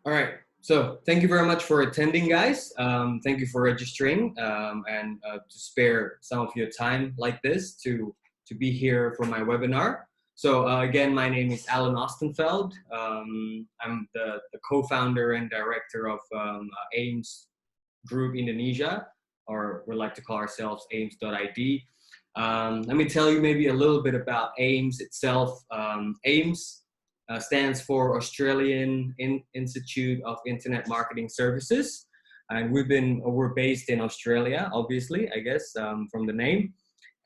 All right. So thank you very much for attending, guys. Thank you for registering and to spare some of your time like this to be here for my webinar. So again, my name is Alan Ostenfeld. I'm the co-founder and director of AiiMS Group Indonesia, or we like to call ourselves AiiMS.id. Let me tell you maybe a little bit about AiiMS itself. AiiMS stands for Australian Institute of Internet Marketing Services, and we're based in Australia, obviously, I guess, from the name.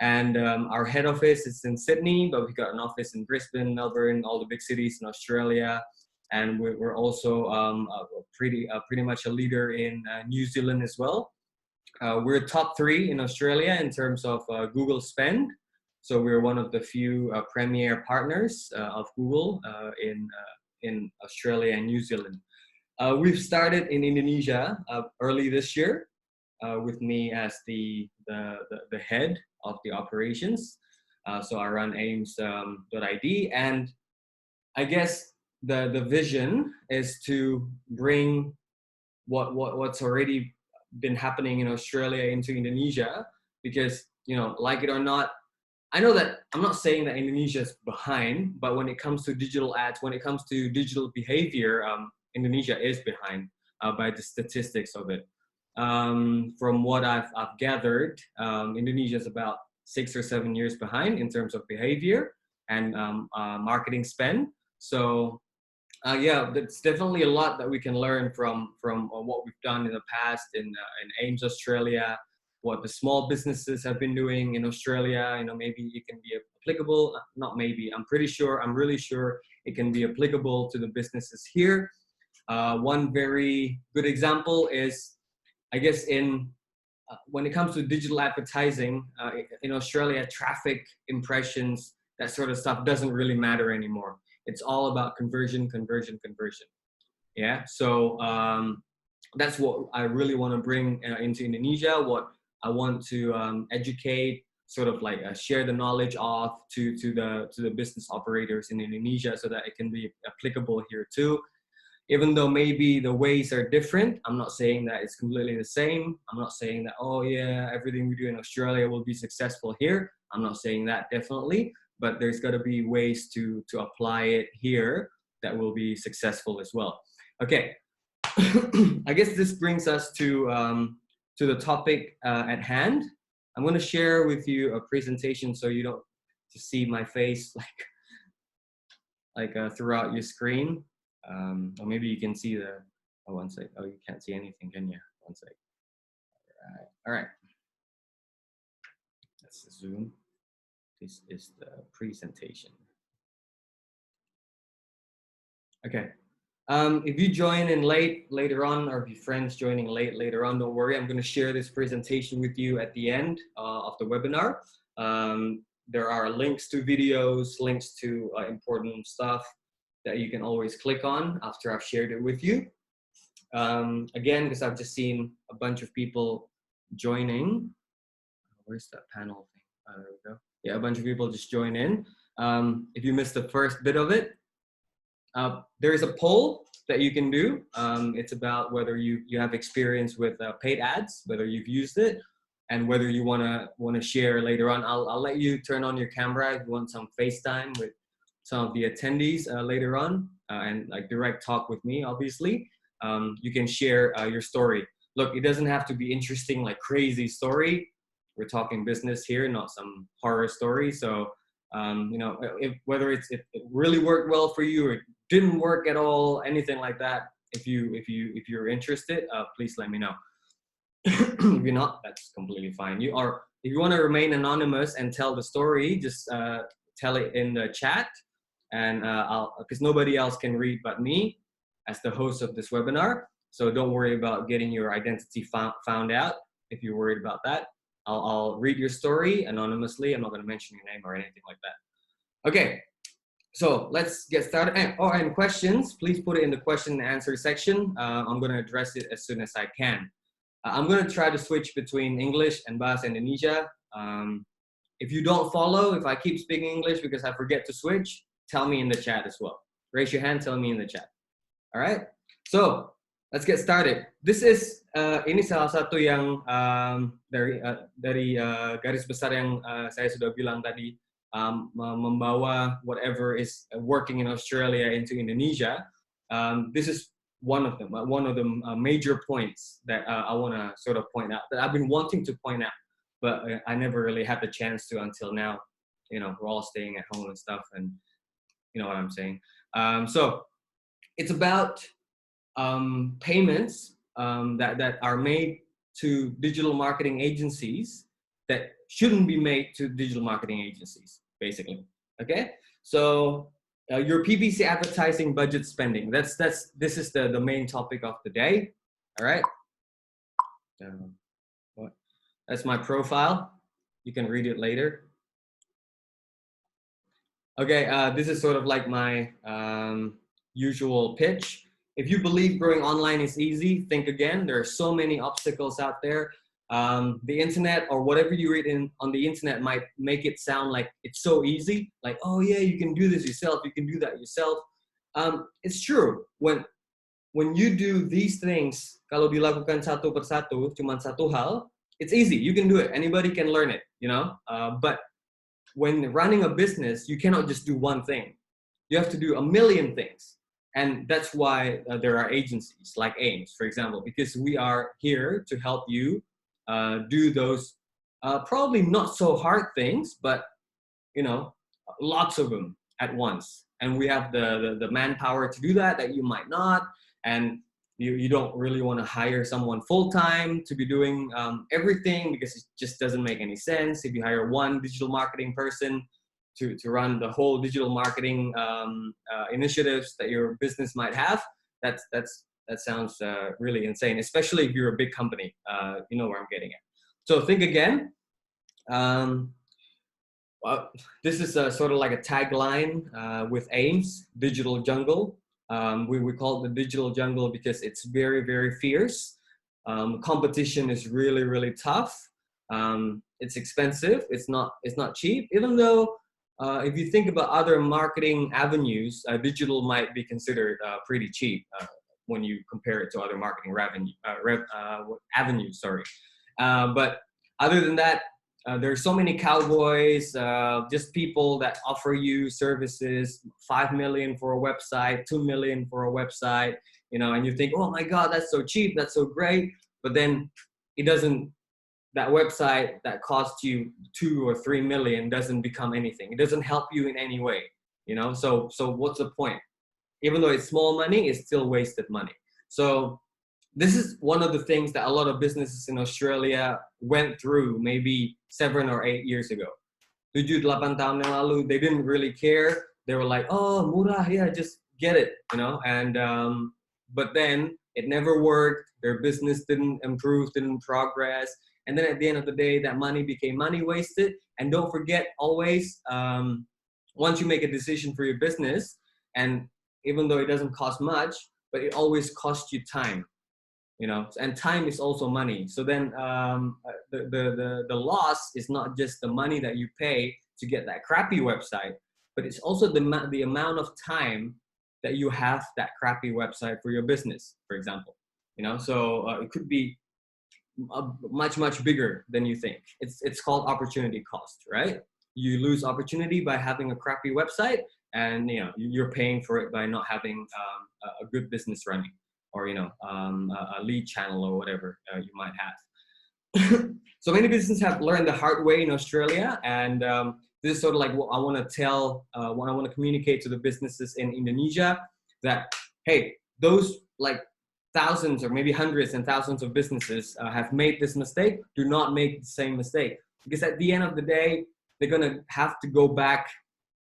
And our head office is in Sydney, but we've got an office in Brisbane, Melbourne, all the big cities in Australia. And we're also pretty much a leader in New Zealand as well. We're top 3 in Australia in terms of Google spend. So we're one of the few premier partners of Google in Australia and New Zealand. We've started in Indonesia early this year with me as the head of the operations. So I run AiiMS.id, and I guess the vision is to bring what's already been happening in Australia into Indonesia, because, you know, like it or not, I know that I'm not saying that Indonesia is behind, but when it comes to digital ads, when it comes to digital behavior, Indonesia is behind by the statistics of it. From what I've gathered, Indonesia is about 6 or 7 years behind in terms of behavior and marketing spend. So yeah, that's definitely a lot that we can learn from what we've done in the past in AiiMS Australia, what the small businesses have been doing in Australia. You know, maybe it can be applicable, not maybe, I'm really sure it can be applicable to the businesses here. One very good example is, I guess, when it comes to digital advertising in Australia, traffic, impressions, that sort of stuff doesn't really matter anymore. It's all about conversion. Yeah, so that's what I really want to bring into Indonesia. What I want to educate, sort of like share the knowledge of to the business operators in Indonesia, so that it can be applicable here too. Even though maybe the ways are different, I'm not saying that it's completely the same. I'm not saying that, oh yeah, everything we do in Australia will be successful here. I'm not saying that, definitely. But there's got to be ways to apply it here that will be successful as well. Okay, I guess this brings us to the topic at hand. I'm going to share with you a presentation so you don't just see my face like throughout your screen. Or maybe you can see the, oh, one sec. Oh, you can't see anything, can you? One sec. All right. Let's zoom. This is the presentation. Okay. If you join in later on, or if your friends joining later on, don't worry. I'm going to share this presentation with you at the end of the webinar. There are links to videos, links to important stuff that you can always click on after I've shared it with you. Again, because I've just seen a bunch of people joining. Where's that panel thing? There we go. Yeah, a bunch of people just join in. If you missed the first bit of it, there is a poll that you can do. It's about whether you have experience with paid ads, whether you've used it, and whether you wanna share later on. I'll let you turn on your camera if you want some FaceTime with some of the attendees later on, and like direct talk with me, obviously. You can share your story. Look, it doesn't have to be interesting, like crazy story. We're talking business here, not some horror story. So, you know, whether it really worked well for you or it didn't work at all, anything like that. If you're interested, please let me know. If you're not, that's completely fine. If you want to remain anonymous and tell the story, just tell it in the chat, and because nobody else can read but me as the host of this webinar. So don't worry about getting your identity found out. If you're worried about that, I'll read your story anonymously. I'm not going to mention your name or anything like that. Okay, so let's get started. And questions, please put it in the question and answer section. I'm going to address it as soon as I can. I'm going to try to switch between English and Bahasa Indonesia. If you don't follow, if I keep speaking English because I forget to switch, tell me in the chat as well. Raise your hand, tell me in the chat. All right? So let's get started. This is ini salah satu yang dari garis besar yang saya sudah bilang tadi, membawa whatever is working in Australia into Indonesia. This is one of them, major points that I want to sort of point out, that I've been wanting to point out, but I never really had the chance to until now. You know, we're all staying at home and stuff, and you know what I'm saying. So it's about payments that are made to digital marketing agencies that shouldn't be made to digital marketing agencies, basically. Okay, so your PPC advertising budget spending. This is the main topic of the day. All right. That's my profile. You can read it later. Okay, this is sort of like my usual pitch. If you believe growing online is easy, think again. There are so many obstacles out there. The internet or whatever you read on the internet might make it sound like it's so easy. Like, oh yeah, you can do this yourself. You can do that yourself. It's true. When you do these things, kalau dilakukan satu persatu, cuma satu hal, it's easy. You can do it. Anybody can learn it, you know. But when running a business, you cannot just do one thing. You have to do a million things. And that's why there are agencies like AiiMS, for example, because we are here to help you do those probably not so hard things, but you know, lots of them at once. And we have the manpower to do that you might not. And you don't really want to hire someone full-time to be doing everything, because it just doesn't make any sense. If you hire one digital marketing person to run the whole digital marketing initiatives that your business might have, that sounds really insane, especially if you're a big company. You know where I'm getting at. So think again. Well, this is sort of like a tagline with AiiMS, Digital Jungle. We call it the Digital Jungle because it's very, very fierce. Competition is really, really tough. It's expensive. It's not cheap. Even though if you think about other marketing avenues, digital might be considered pretty cheap when you compare it to other marketing avenues. Sorry, but other than that, there's so many cowboys, just people that offer you services, 5 million for a website, 2 million for a website, you know, and you think, oh my God, that's so cheap, that's so great. But then it doesn't, that website that cost you 2 or 3 million doesn't become anything. It doesn't help you in any way, you know? So what's the point? Even though it's small money, it's still wasted money. So this is one of the things that a lot of businesses in Australia went through maybe 7 or 8 years ago. 7-8 tahun yang lalu, they didn't really care. They were like, oh, murah, yeah, just get it, you know? And, but then it never worked. Their business didn't improve, didn't progress. And then at the end of the day, that money became money wasted. And don't forget always, once you make a decision for your business, and even though it doesn't cost much, but it always costs you time. You know, and time is also money. So then the loss is not just the money that you pay to get that crappy website, but it's also the amount of time that you have that crappy website for your business, for example. You know, so it could be much bigger than you think. It's called opportunity cost, right? You lose opportunity by having a crappy website, and you know you're paying for it by not having a good business running, or you know a lead channel or whatever you might have. So many businesses have learned the hard way in Australia, and this is sort of like what I want to tell, what I want to communicate to the businesses in Indonesia, that hey, those like thousands or maybe hundreds and thousands of businesses have made this mistake. Do not make the same mistake, because at the end of the day, they're gonna have to go back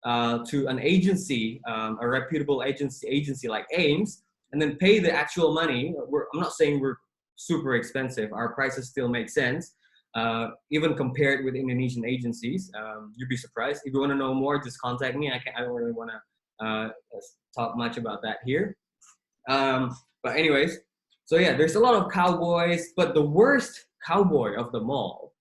to an agency, a reputable agency like AiiMS, and then pay the actual money. I'm not saying we're super expensive. Our prices still make sense, even compared with Indonesian agencies. You'd be surprised. If you want to know more, just contact me. I don't really want to talk much about that here. But anyways, so yeah, there's a lot of cowboys, but the worst cowboy of them all,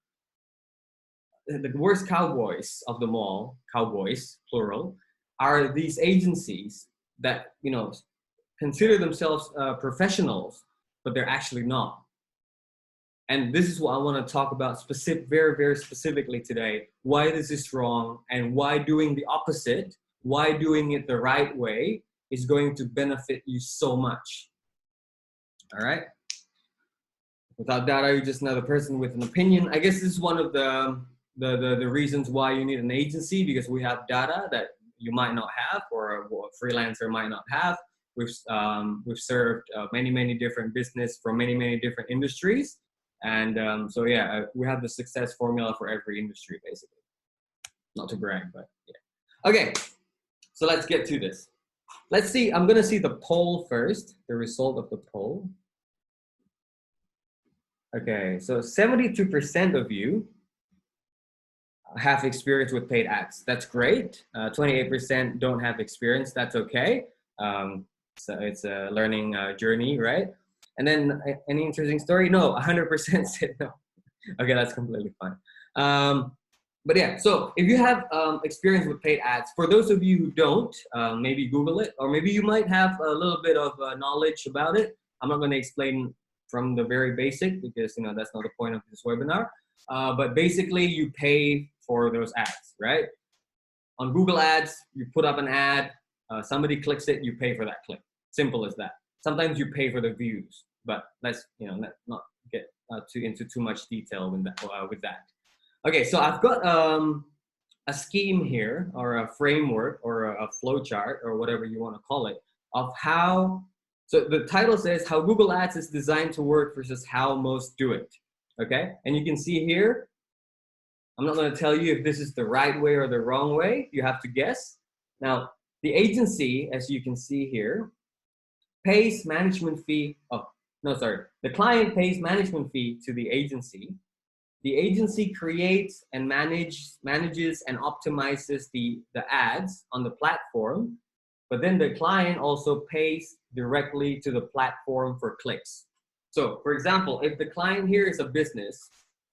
the worst cowboys of them all, cowboys plural, are these agencies that, you know, consider themselves professionals, but they're actually not. And this is what I want to talk about very, very specifically today. Why this is wrong, and why doing the opposite, why doing it the right way is going to benefit you so much. All right? Without data, you're just another person with an opinion. I guess this is one of the reasons why you need an agency, because we have data that you might not have, or a freelancer might not have. We've served many different business from many different industries. And so yeah, we have the success formula for every industry, basically. Not to brag, but yeah. Okay, so let's get to this. Let's see, I'm gonna see the poll first, the result of the poll. Okay, so 72% of you have experience with paid ads. That's great. 28% don't have experience. That's okay. So it's a learning journey, right? And then any interesting story? No, 100% said no. Okay, that's completely fine. But yeah, so if you have experience with paid ads, for those of you who don't, maybe Google it, or maybe you might have a little bit of knowledge about it. I'm not going to explain from the very basic, because that's not the point of this webinar. But basically, you pay for those ads, right? On Google Ads, you put up an ad, somebody clicks it, you pay for that click. Simple as that. Sometimes you pay for the views, but let's not get into too much detail with that. Okay, so I've got a scheme here, or a framework, or a flow chart, or whatever you want to call it, of how. So the title says how Google Ads is designed to work versus how most do it. Okay, and you can see here, I'm not going to tell you if this is the right way or the wrong way. You have to guess. Now, the agency, as you can see here, pays management fee. Oh, no, sorry. The client pays management fee to the agency. The agency creates and manages and optimizes the ads on the platform. But then the client also pays directly to the platform for clicks. So, for example, if the client here is a business,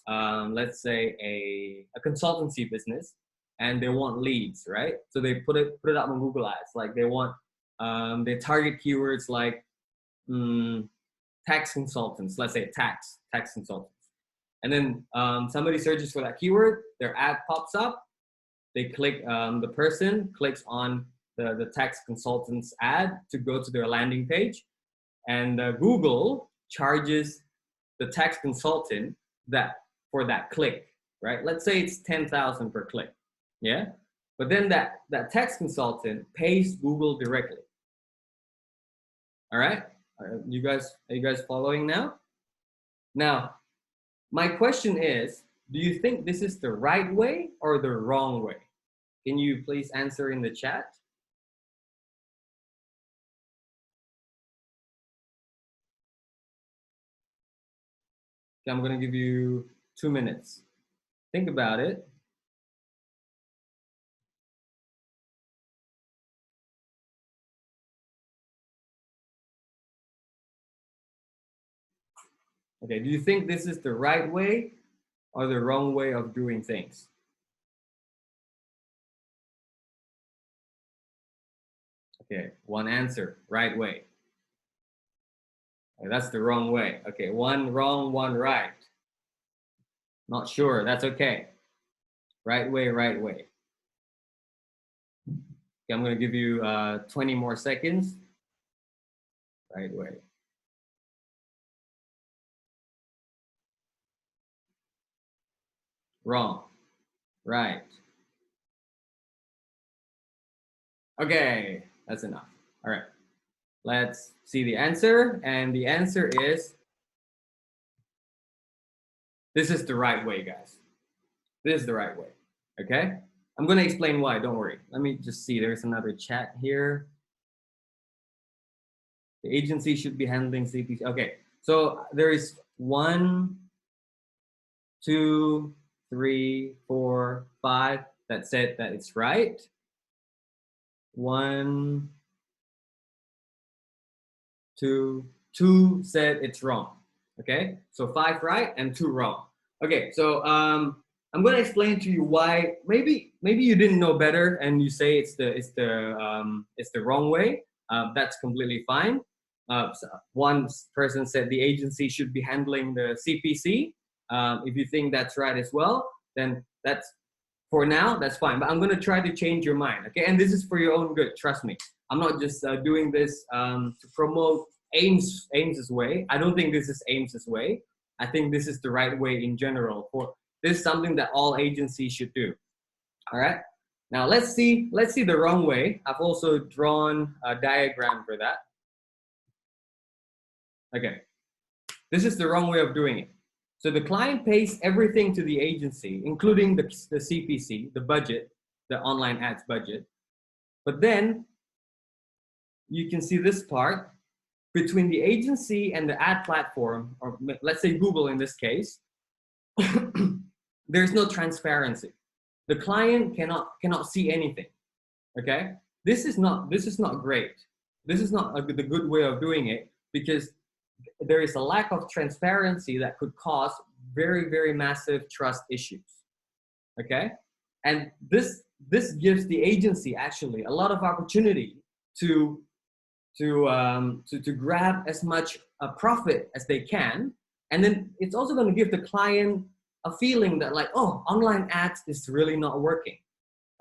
let's say a consultancy business, and they want leads, right? So they put it up on Google Ads. Like they want, they target keywords like tax consultants. Let's say tax consultants, and then somebody searches for that keyword. Their ad pops up. They click. The person clicks on the tax consultant's ad to go to their landing page, and Google charges the tax consultant for that click, right? Let's say it's 10,000 per click, yeah? But then that tax consultant pays Google directly. All right? Are you guys following now? Now, my question is, do you think this is the right way or the wrong way? Can you please answer in the chat? Okay, I'm gonna give you 2 minutes. Think about it. Okay, do you think this is the right way or the wrong way of doing things? Okay, one answer, right way. Okay, that's the wrong way. Okay, one wrong, one right. Not sure, that's okay. Right way, right way. Okay, I'm gonna give you 20 more seconds. Right way. Wrong. Right. Okay, that's enough. All right, let's see the answer. And the answer is, this is the right way, guys. This is the right way, okay? I'm gonna explain why, don't worry. Let me just see, there's another chat here. The agency should be handling CPC. Okay, so there is 1, 2, 3, 4, 5 that said that it's right. 1, 2 said it's wrong. Okay, so 5 right and 2 wrong. Okay, so I'm going to explain to you why. Maybe you didn't know better and you say it's the wrong way. that's completely fine. One person said the agency should be handling the CPC. If you think that's right as well, then that's, for now, that's fine. But I'm going to try to change your mind, okay? And this is for your own good, trust me. I'm not just doing this to promote AiiMS' way. I don't think this is AiiMS' way. I think this is the right way in general. This is something that all agencies should do. All right. Now let's see the wrong way. I've also drawn a diagram for that. Okay. This is the wrong way of doing it. So the client pays everything to the agency, including the CPC, the budget, the online ads budget. But then you can see this part between the agency and the ad platform, or let's say Google in this case, there's no transparency. The client cannot see anything. Okay, this is not great. This is not the good way of doing it, because there is a lack of transparency that could cause very, very massive trust issues. Okay, and this gives the agency actually a lot of opportunity to grab as much profit as they can, and then it's also going to give the client a feeling that, like, oh, online ads is really not working.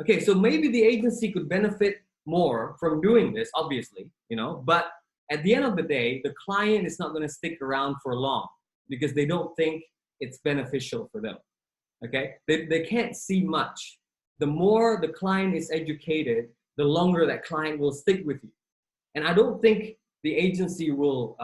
Okay, so maybe the agency could benefit more from doing this, obviously, you know, but at the end of the day, the client is not going to stick around for long because they don't think it's beneficial for them. Okay, they can't see much. The more the client is educated, the longer that client will stick with you. And I don't think the agency will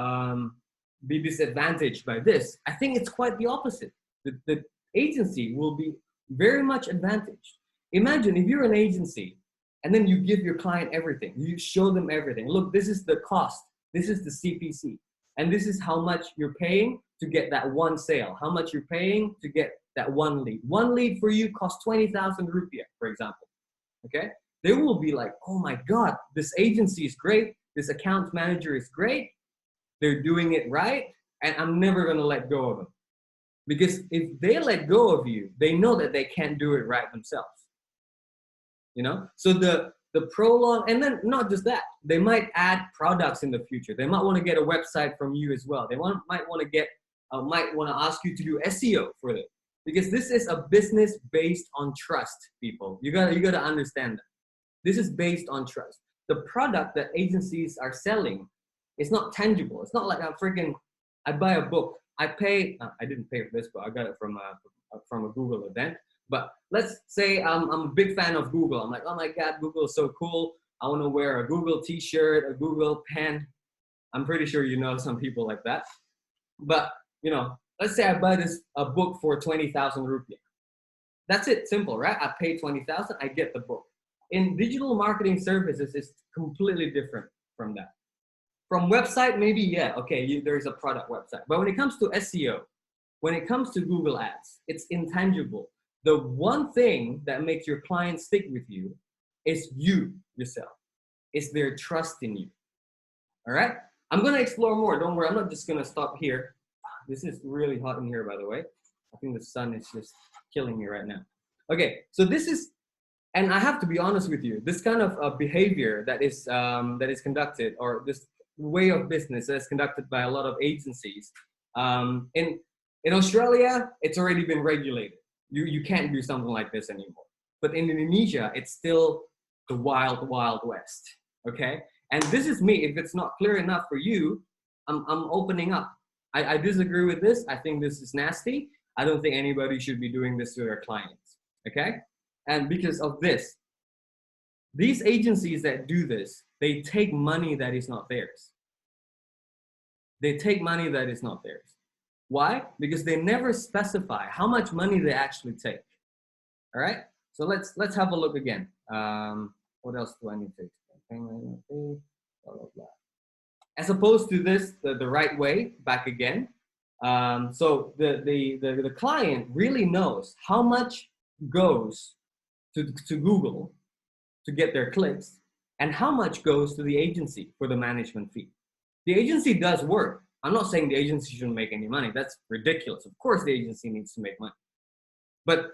be disadvantaged by this. I think it's quite the opposite. The agency will be very much advantaged. Imagine if you're an agency and then you give your client everything. You show them everything. Look, this is the cost. This is the CPC. And this is how much you're paying to get that one sale. How much you're paying to get that one lead. One lead for you costs 20,000 rupiah, for example. Okay? They will be like, oh my God, this agency is great. This account manager is great. They're doing it right. And I'm never going to let go of them. Because if they let go of you, they know that they can't do it right themselves. You know? So the prolong, and then not just that, they might add products in the future. They might want to get a website from you as well. They might want to ask you to do SEO for them. Because this is a business based on trust, people. You gotta understand that. This is based on trust. The product that agencies are selling is not tangible. It's not like I buy a book. I didn't pay for this book. I got it from a Google event. But let's say I'm a big fan of Google. I'm like, oh my God, Google is so cool. I want to wear a Google t-shirt, a Google pen. I'm pretty sure you know some people like that. But, you know, let's say I buy a book for 20,000 rupiah. That's it, simple, right? I pay 20,000, I get the book. In digital marketing services, it's completely different from that. From website, maybe, yeah, okay, there's a product website. But when it comes to SEO, when it comes to Google Ads, it's intangible. The one thing that makes your client stick with you is you yourself. It's their trust in you. All right? I'm going to explore more. Don't worry. I'm not just going to stop here. This is really hot in here, by the way. I think the sun is just killing me right now. Okay, so this is, and I have to be honest with you, this kind of behavior that is conducted, or this way of business that is conducted by a lot of agencies, in Australia, it's already been regulated. You can't do something like this anymore. But in Indonesia, it's still the wild, wild west, okay? And this is me. If it's not clear enough for you, I'm opening up. I disagree with this. I think this is nasty. I don't think anybody should be doing this to their clients, okay? And because of this, these agencies that do this, they take money that is not theirs. They take money that is not theirs. Why? Because they never specify how much money they actually take. All right? So let's have a look again. What else do I need to explain? Blah, blah, blah. As opposed to this, the right way, back again. So the client really knows how much goes to Google to get their clicks and how much goes to the agency for the management fee. The agency does work. I'm not saying the agency shouldn't make any money. That's ridiculous. Of course, the agency needs to make money, but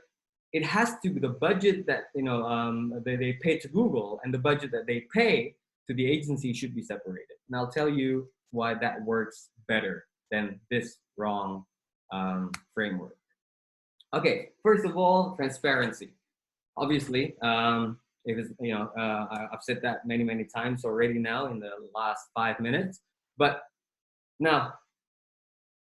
it has to be the budget that they pay to Google and the budget that they pay to the agency should be separated. And I'll tell you why that works better than this wrong framework. Okay, first of all, transparency. Obviously, if it's, I've said that many times already now in the last 5 minutes. But now,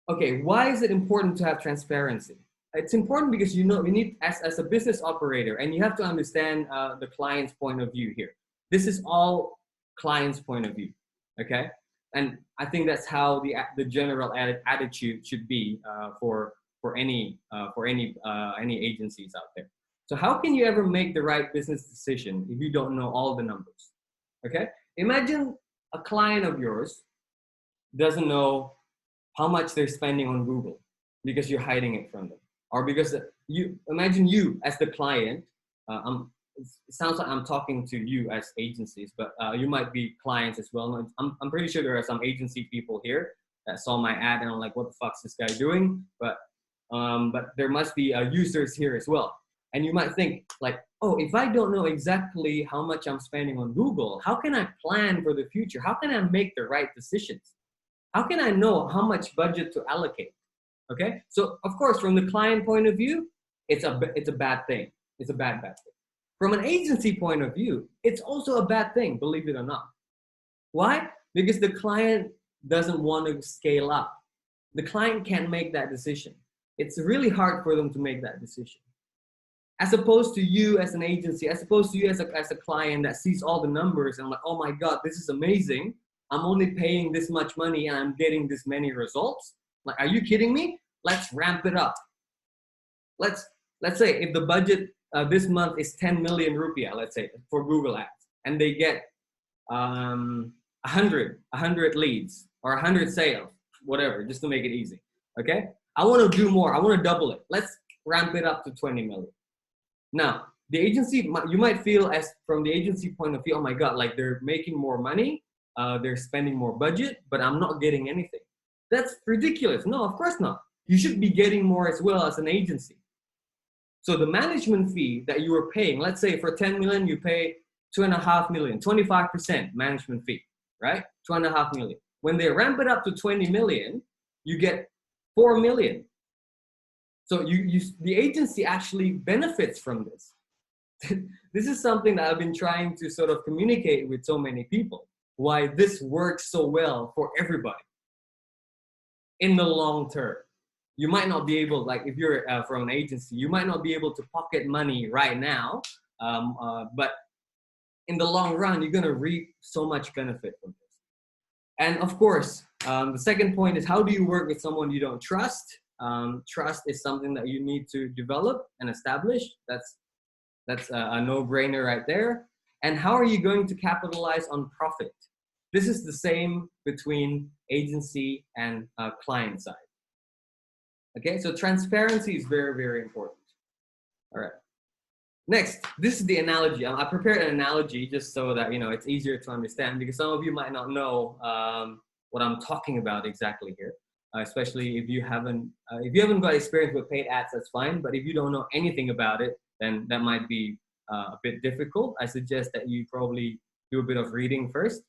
okay, why is it important to have transparency? It's important because you need as a business operator, and you have to understand the client's point of view here. This is all client's point of view, okay? And I think that's how the general attitude should be for any agencies out there. So how can you ever make the right business decision if you don't know all the numbers? Okay, imagine a client of yours doesn't know how much they're spending on Google because you're hiding it from them, or because imagine you as the client. It sounds like I'm talking to you as agencies, but you might be clients as well. I'm pretty sure there are some agency people here that saw my ad and I'm like, what the fuck's this guy doing? But there must be users here as well. And you might think like, oh, if I don't know exactly how much I'm spending on Google, how can I plan for the future? How can I make the right decisions? How can I know how much budget to allocate? Okay, so of course, from the client point of view, it's a bad thing. It's a bad thing. From an agency point of view, it's also a bad thing, believe it or not. Why? Because the client doesn't want to scale up. The client can't make that decision. It's really hard for them to make that decision. As opposed to you as an agency, as opposed to you as a client that sees all the numbers and like, oh my God, this is amazing. I'm only paying this much money and I'm getting this many results. Like, are you kidding me? Let's ramp it up. Let's say if the budget this month is 10 million rupiah, let's say, for Google Ads, and they get 100 leads or 100 sales, whatever, just to make it easy. Okay, I want to do more. I want to double it. Let's ramp it up to 20 million. Now, the agency, you might feel as from the agency point of view, oh my God, like they're making more money, they're spending more budget, but I'm not getting anything. That's ridiculous. No, of course not. You should be getting more as well as an agency. So the management fee that you are paying, let's say for 10 million, you pay 2.5 million, 25% management fee, right? 2.5 million. When they ramp it up to 20 million, you get 4 million. So the agency actually benefits from this. This is something that I've been trying to sort of communicate with so many people, why this works so well for everybody in the long term. You might not be able, like if you're from an agency, you might not be able to pocket money right now, but in the long run, you're gonna reap so much benefit from this. And of course, the second point is, how do you work with someone you don't trust? Trust is something that you need to develop and establish. That's a no-brainer right there. And how are you going to capitalize on profit? This is the same between agency and client side. Okay, so transparency is very, very important. All right. Next, this is the analogy. I prepared an analogy just so that it's easier to understand, because some of you might not know what I'm talking about exactly here. Especially if you haven't got experience with paid ads, that's fine. But if you don't know anything about it, then that might be a bit difficult. I suggest that you probably do a bit of reading first.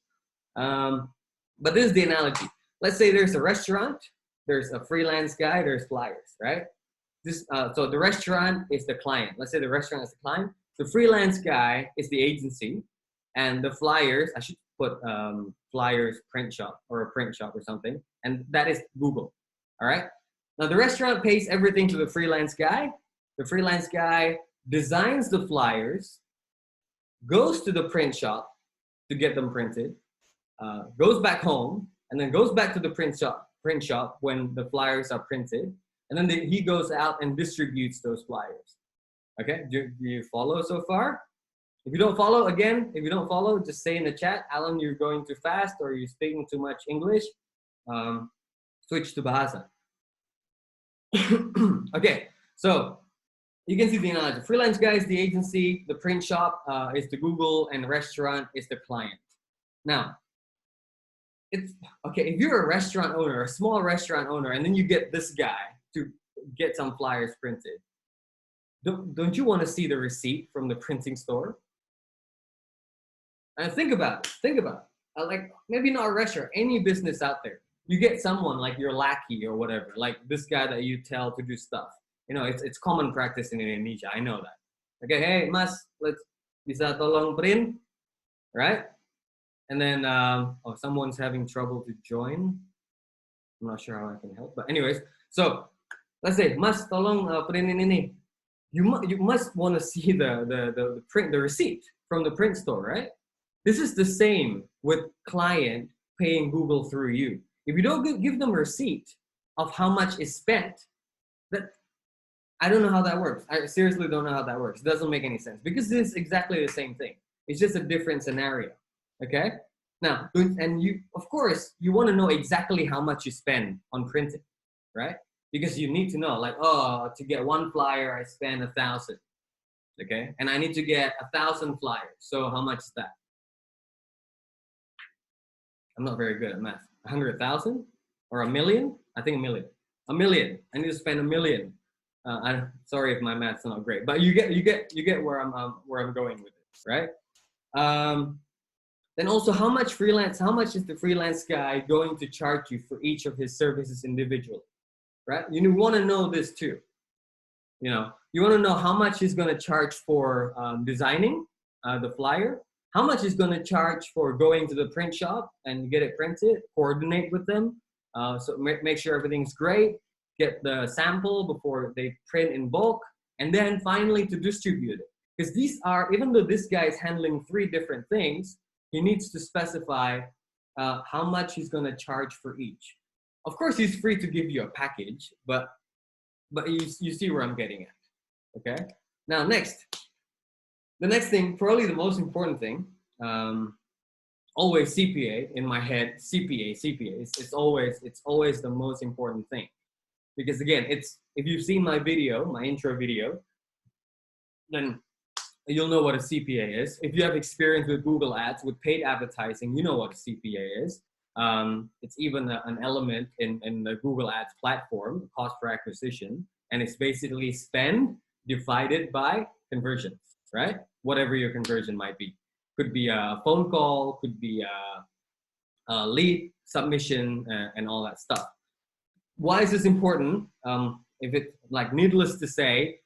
But this is the analogy. Let's say there's a restaurant, there's a freelance guy, there's flyers, right? So the restaurant is the client. Let's say the restaurant is the client. The freelance guy is the agency, and the flyers, I should put flyers print shop or a print shop or something, and that is Google. All right. Now the restaurant pays everything to the freelance guy. The freelance guy designs the flyers, goes to the print shop to get them printed, goes back home, and then goes back to the print shop when the flyers are printed, and then he goes out and distributes those flyers. Okay, do you follow so far? If you don't follow, just say in the chat, Alan, you're going too fast or you're speaking too much English. Switch to Bahasa. Okay, so you can see the analogy. Freelance guy is the agency, the print shop is the Google, and the restaurant is the client. Now, it's okay, if you're a restaurant owner, a small restaurant owner, and then you get this guy to get some flyers printed, don't you want to see the receipt from the printing store? And think about it. Think about it. Like maybe not a restaurant, any business out there. You get someone like your lackey or whatever, like this guy that you tell to do stuff. You know, it's common practice in Indonesia. I know that. Okay, hey Mas, let's bisa tolong print, right? And then oh, someone's having trouble to join. I'm not sure how I can help, but anyways, so let's say Mas, tolong printin ini. You must want to see the print, the receipt from the print store, right? This is the same with client paying Google through you. If you don't give them a receipt of how much is spent, that I don't know how that works. I seriously don't know how that works. It doesn't make any sense because this is exactly the same thing. It's just a different scenario. Okay. Now, and you, of course, you want to know exactly how much you spend on printing, right? Because you need to know, like, oh, to get one flyer, I spend 1,000. Okay, and I need to get 1,000 flyers. So how much is that? I'm not very good at math. 100,000 or a million? I think a million. A million. I need to spend a million. I'm sorry if my math's not great, but you get where I'm going with this, right? Then also, how much is the freelance guy going to charge you for each of his services individually, right? You want to know this too. You know, you want to know how much he's going to charge for designing the flyer, how much he's going to charge for going to the print shop and get it printed, coordinate with them, so make sure everything's great, get the sample before they print in bulk, and then finally to distribute it. Because these are, even though this guy is handling 3 different things, he needs to specify how much he's going to charge for each. Of course, he's free to give you a package, but you see where I'm getting at, okay? Now, the next thing, probably the most important thing, always CPA in my head, CPA, it's always the most important thing. Because again, if you've seen my video, my intro video, then you'll know what a CPA is. If you have experience with Google Ads, with paid advertising, you know what a CPA is. It's even an element in the Google Ads platform, cost per acquisition, and it's basically spend divided by conversions, right? Whatever your conversion might be. Could be a phone call, could be a lead submission, and all that stuff. Why is this important? If it's like needless to say,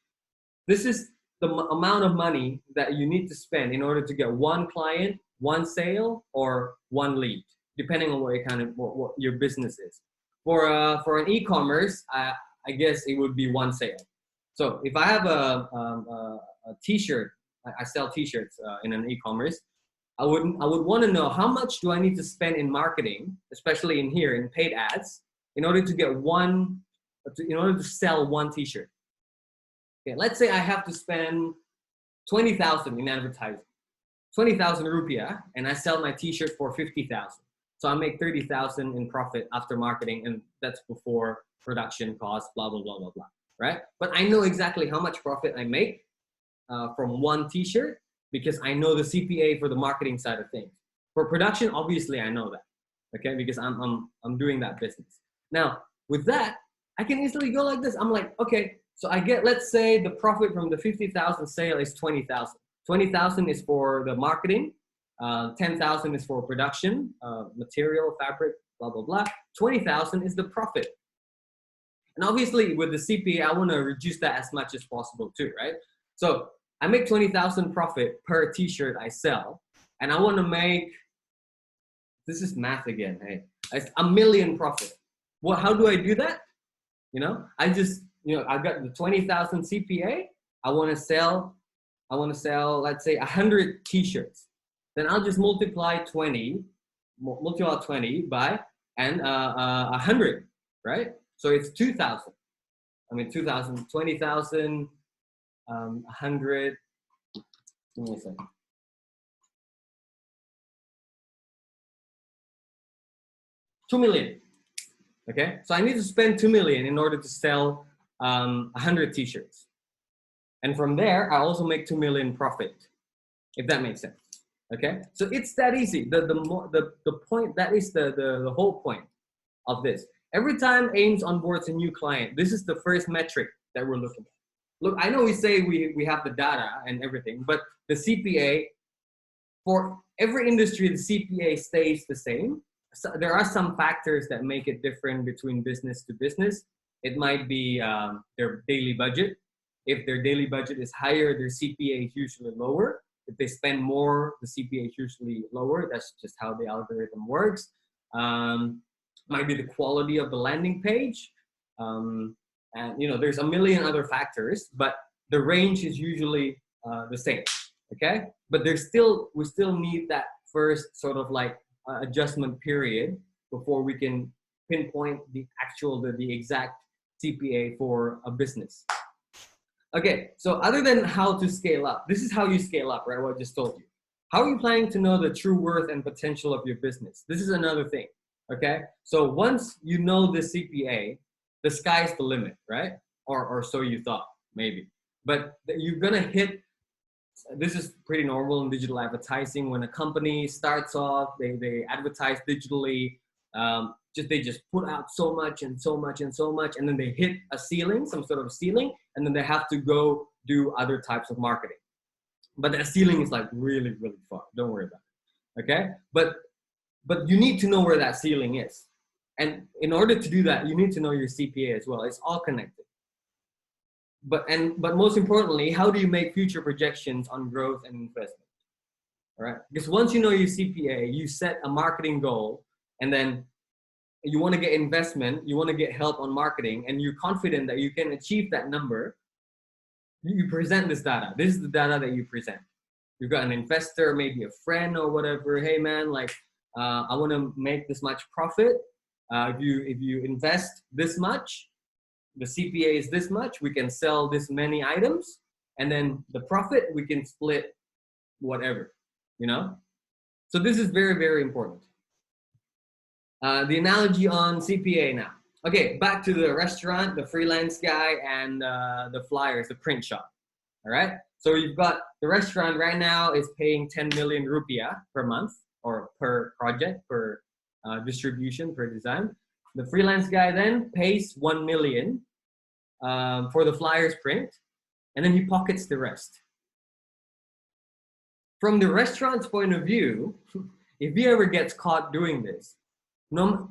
this is the amount of money that you need to spend in order to get one client, one sale, or one lead, depending on what your business is. For an e-commerce, I guess it would be one sale. So if I have a t-shirt, I sell t-shirts in an e-commerce, I would want to know how much do I need to spend in marketing, especially in here in paid ads, in order to get in order to sell one t-shirt. Okay, let's say I have to spend 20,000 in advertising, 20,000 rupiah, and I sell my t-shirt for 50,000. So I make 30,000 in profit after marketing, and that's before production costs, blah, blah, blah, blah, blah, right? But I know exactly how much profit I make from one t-shirt because I know the CPA for the marketing side of things. For production, obviously I know that, okay? Because I'm doing that business. Now, with that, I can easily go like this. I'm like, okay, so I get, let's say the profit from the 50,000 sale is 20,000. 20,000 is for the marketing. 10,000 is for production, material, fabric, blah, blah, blah. 20,000 is the profit. And obviously with the CPA, I want to reduce that as much as possible too, right? So I make 20,000 profit per t-shirt I sell. And I want to make, this is math again, hey, a million profit. Well, how do I do that? You know, I just, I've got the 20,000 CPA. I want to sell, let's say 100 t-shirts. Then I'll just multiply 20 by 100, right? So it's 2,000. I mean, 2,000, 20,000, 100. Give me a second. $2 million. Okay, so I need to spend 2 million in order to sell 100 t-shirts. And from there, I also make 2 million profit, if that makes sense. Okay, so it's that easy. The point, that is the whole point of this. Every time AiiMS onboards a new client, this is the first metric that we're looking at. Look, I know we say we have the data and everything, but the CPA for every industry, the CPA stays the same. So there are some factors that make it different between business to business. It might be their daily budget. If their daily budget is higher, their CPA is usually lower. If they spend more, the CPA is usually lower. That's just how the algorithm works. Might be the quality of the landing page. And there's a million other factors, but the range is usually the same. Okay, but we still need that first sort of like adjustment period before we can pinpoint the exact CPA for a business. Okay, so other than how to scale up, this is how you scale up, right? What I just told you. How are you planning to know the true worth and potential of your business? This is another thing. Okay, so once you know the CPA, the sky's the limit, right? Or so you thought, maybe. But you're gonna hit. This is pretty normal in digital advertising. When a company starts off, they advertise digitally. They just put out so much and so much and so much, and then they hit a ceiling, some sort of ceiling, and then they have to go do other types of marketing. But that ceiling is like really, really far. Don't worry about it. Okay, but you need to know where that ceiling is, and in order to do that, you need to know your CPA as well. It's all connected. But most importantly, how do you make future projections on growth and investment? All right, because once you know your CPA, you set a marketing goal, and then you want to get investment, you want to get help on marketing, and you're confident that you can achieve that number. You present this data. This is the data that you present. You've got an investor, maybe a friend or whatever. Hey man, like I want to make this much profit. If you invest this much, the CPA is this much, we can sell this many items, and then the profit we can split whatever, So this is very, very important. The analogy on CPA now. Okay, back to the restaurant, the freelance guy, and the flyers, the print shop. All right, so you've got the restaurant right now is paying 10 million rupiah per month, or per project, per distribution, per design. The freelance guy then pays 1 million for the flyers print, and then he pockets the rest. From the restaurant's point of view, if he ever gets caught doing this,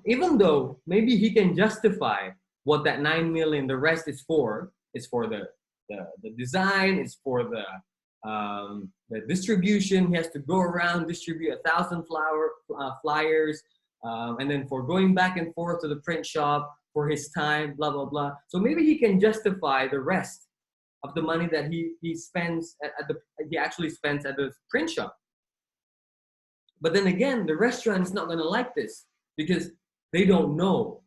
even though maybe he can justify what that 9 million, the rest is for the design, it's for the distribution. He has to go around, distribute 1,000 flyers, and then for going back and forth to the print shop, for his time, blah, blah, blah. So maybe he can justify the rest of the money that he spends he actually spends at the print shop. But then again, the restaurant is not going to like this because they don't know.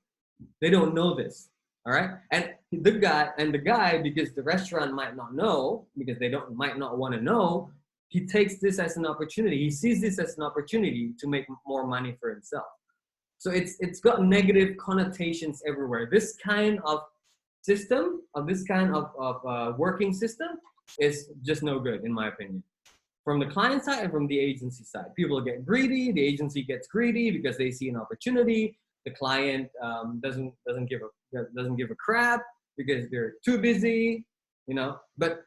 They don't know this. All right. And the guy, because the restaurant might not know, because they might not want to know, he takes this as an opportunity. He sees this as an opportunity to make more money for himself. So it's got negative connotations everywhere. This kind of system, working system, is just no good, in my opinion. From the client side and from the agency side, people get greedy. The agency gets greedy because they see an opportunity. The client doesn't give a crap because they're too busy, But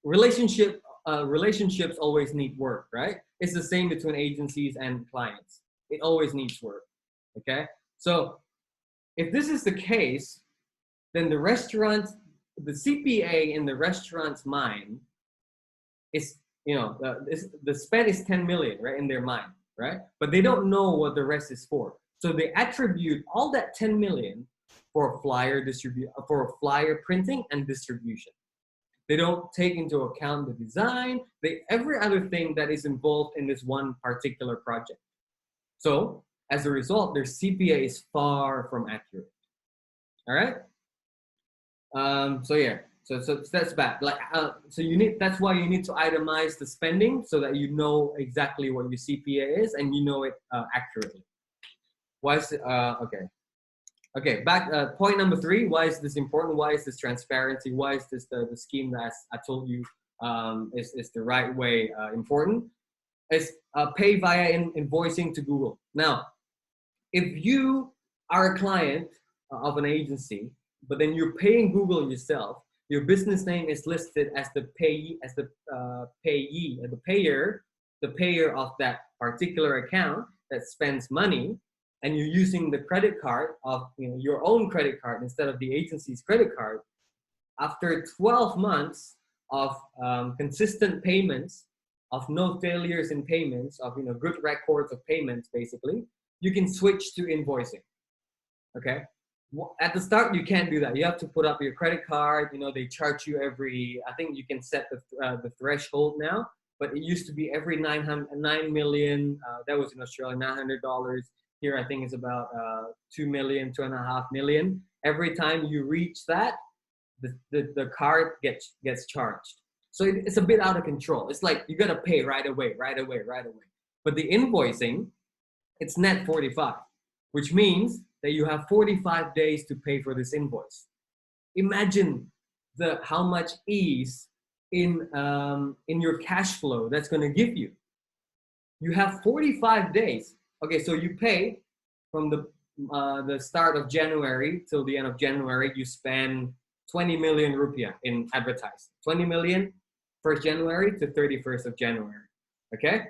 relationships always need work, right? It's the same between agencies and clients. It always needs work. Okay, so if this is the case, then the CPA in the restaurant's mind is, the spend is 10 million, right, in their mind, right? But they don't know what the rest is for. So they attribute all that 10 million for flyer printing and distribution. They don't take into account the design, every other thing that is involved in this one particular project. So as a result, their CPA is far from accurate. All right. So yeah. So that's bad. That's why you need to itemize the spending so that you know exactly what your CPA is and you know it accurately. Why is it, okay. Okay, back point number 3. Why is this important? Why is this transparency? Why is this the scheme that I told you is the right way important? It's pay via invoicing to Google. Now, if you are a client of an agency, but then you're paying Google yourself, Your business name is listed as the payee, as the payee, the payer of that particular account that spends money, and you're using the credit card of your own credit card instead of the agency's credit card. After 12 months of consistent payments, of no failures in payments, of good records of payments, basically, you can switch to invoicing. Okay. At the start, you can't do that. You have to put up your credit card. They charge you every. I think you can set the threshold now, but it used to be every 9 million. That was in Australia, $900. Here, I think it's about 2 million, 2.5 million. Every time you reach that, the card gets charged. So it's a bit out of control. It's like you gotta pay right away. But the invoicing, it's net 45, which means that you have 45 days to pay for this invoice. Imagine how much ease in your cash flow that's going to give you. You have 45 days. Okay, so you pay from the start of January till the end of January. You spend 20 million rupiah in advertising. 20 million 1st January to 31st of January. Okay.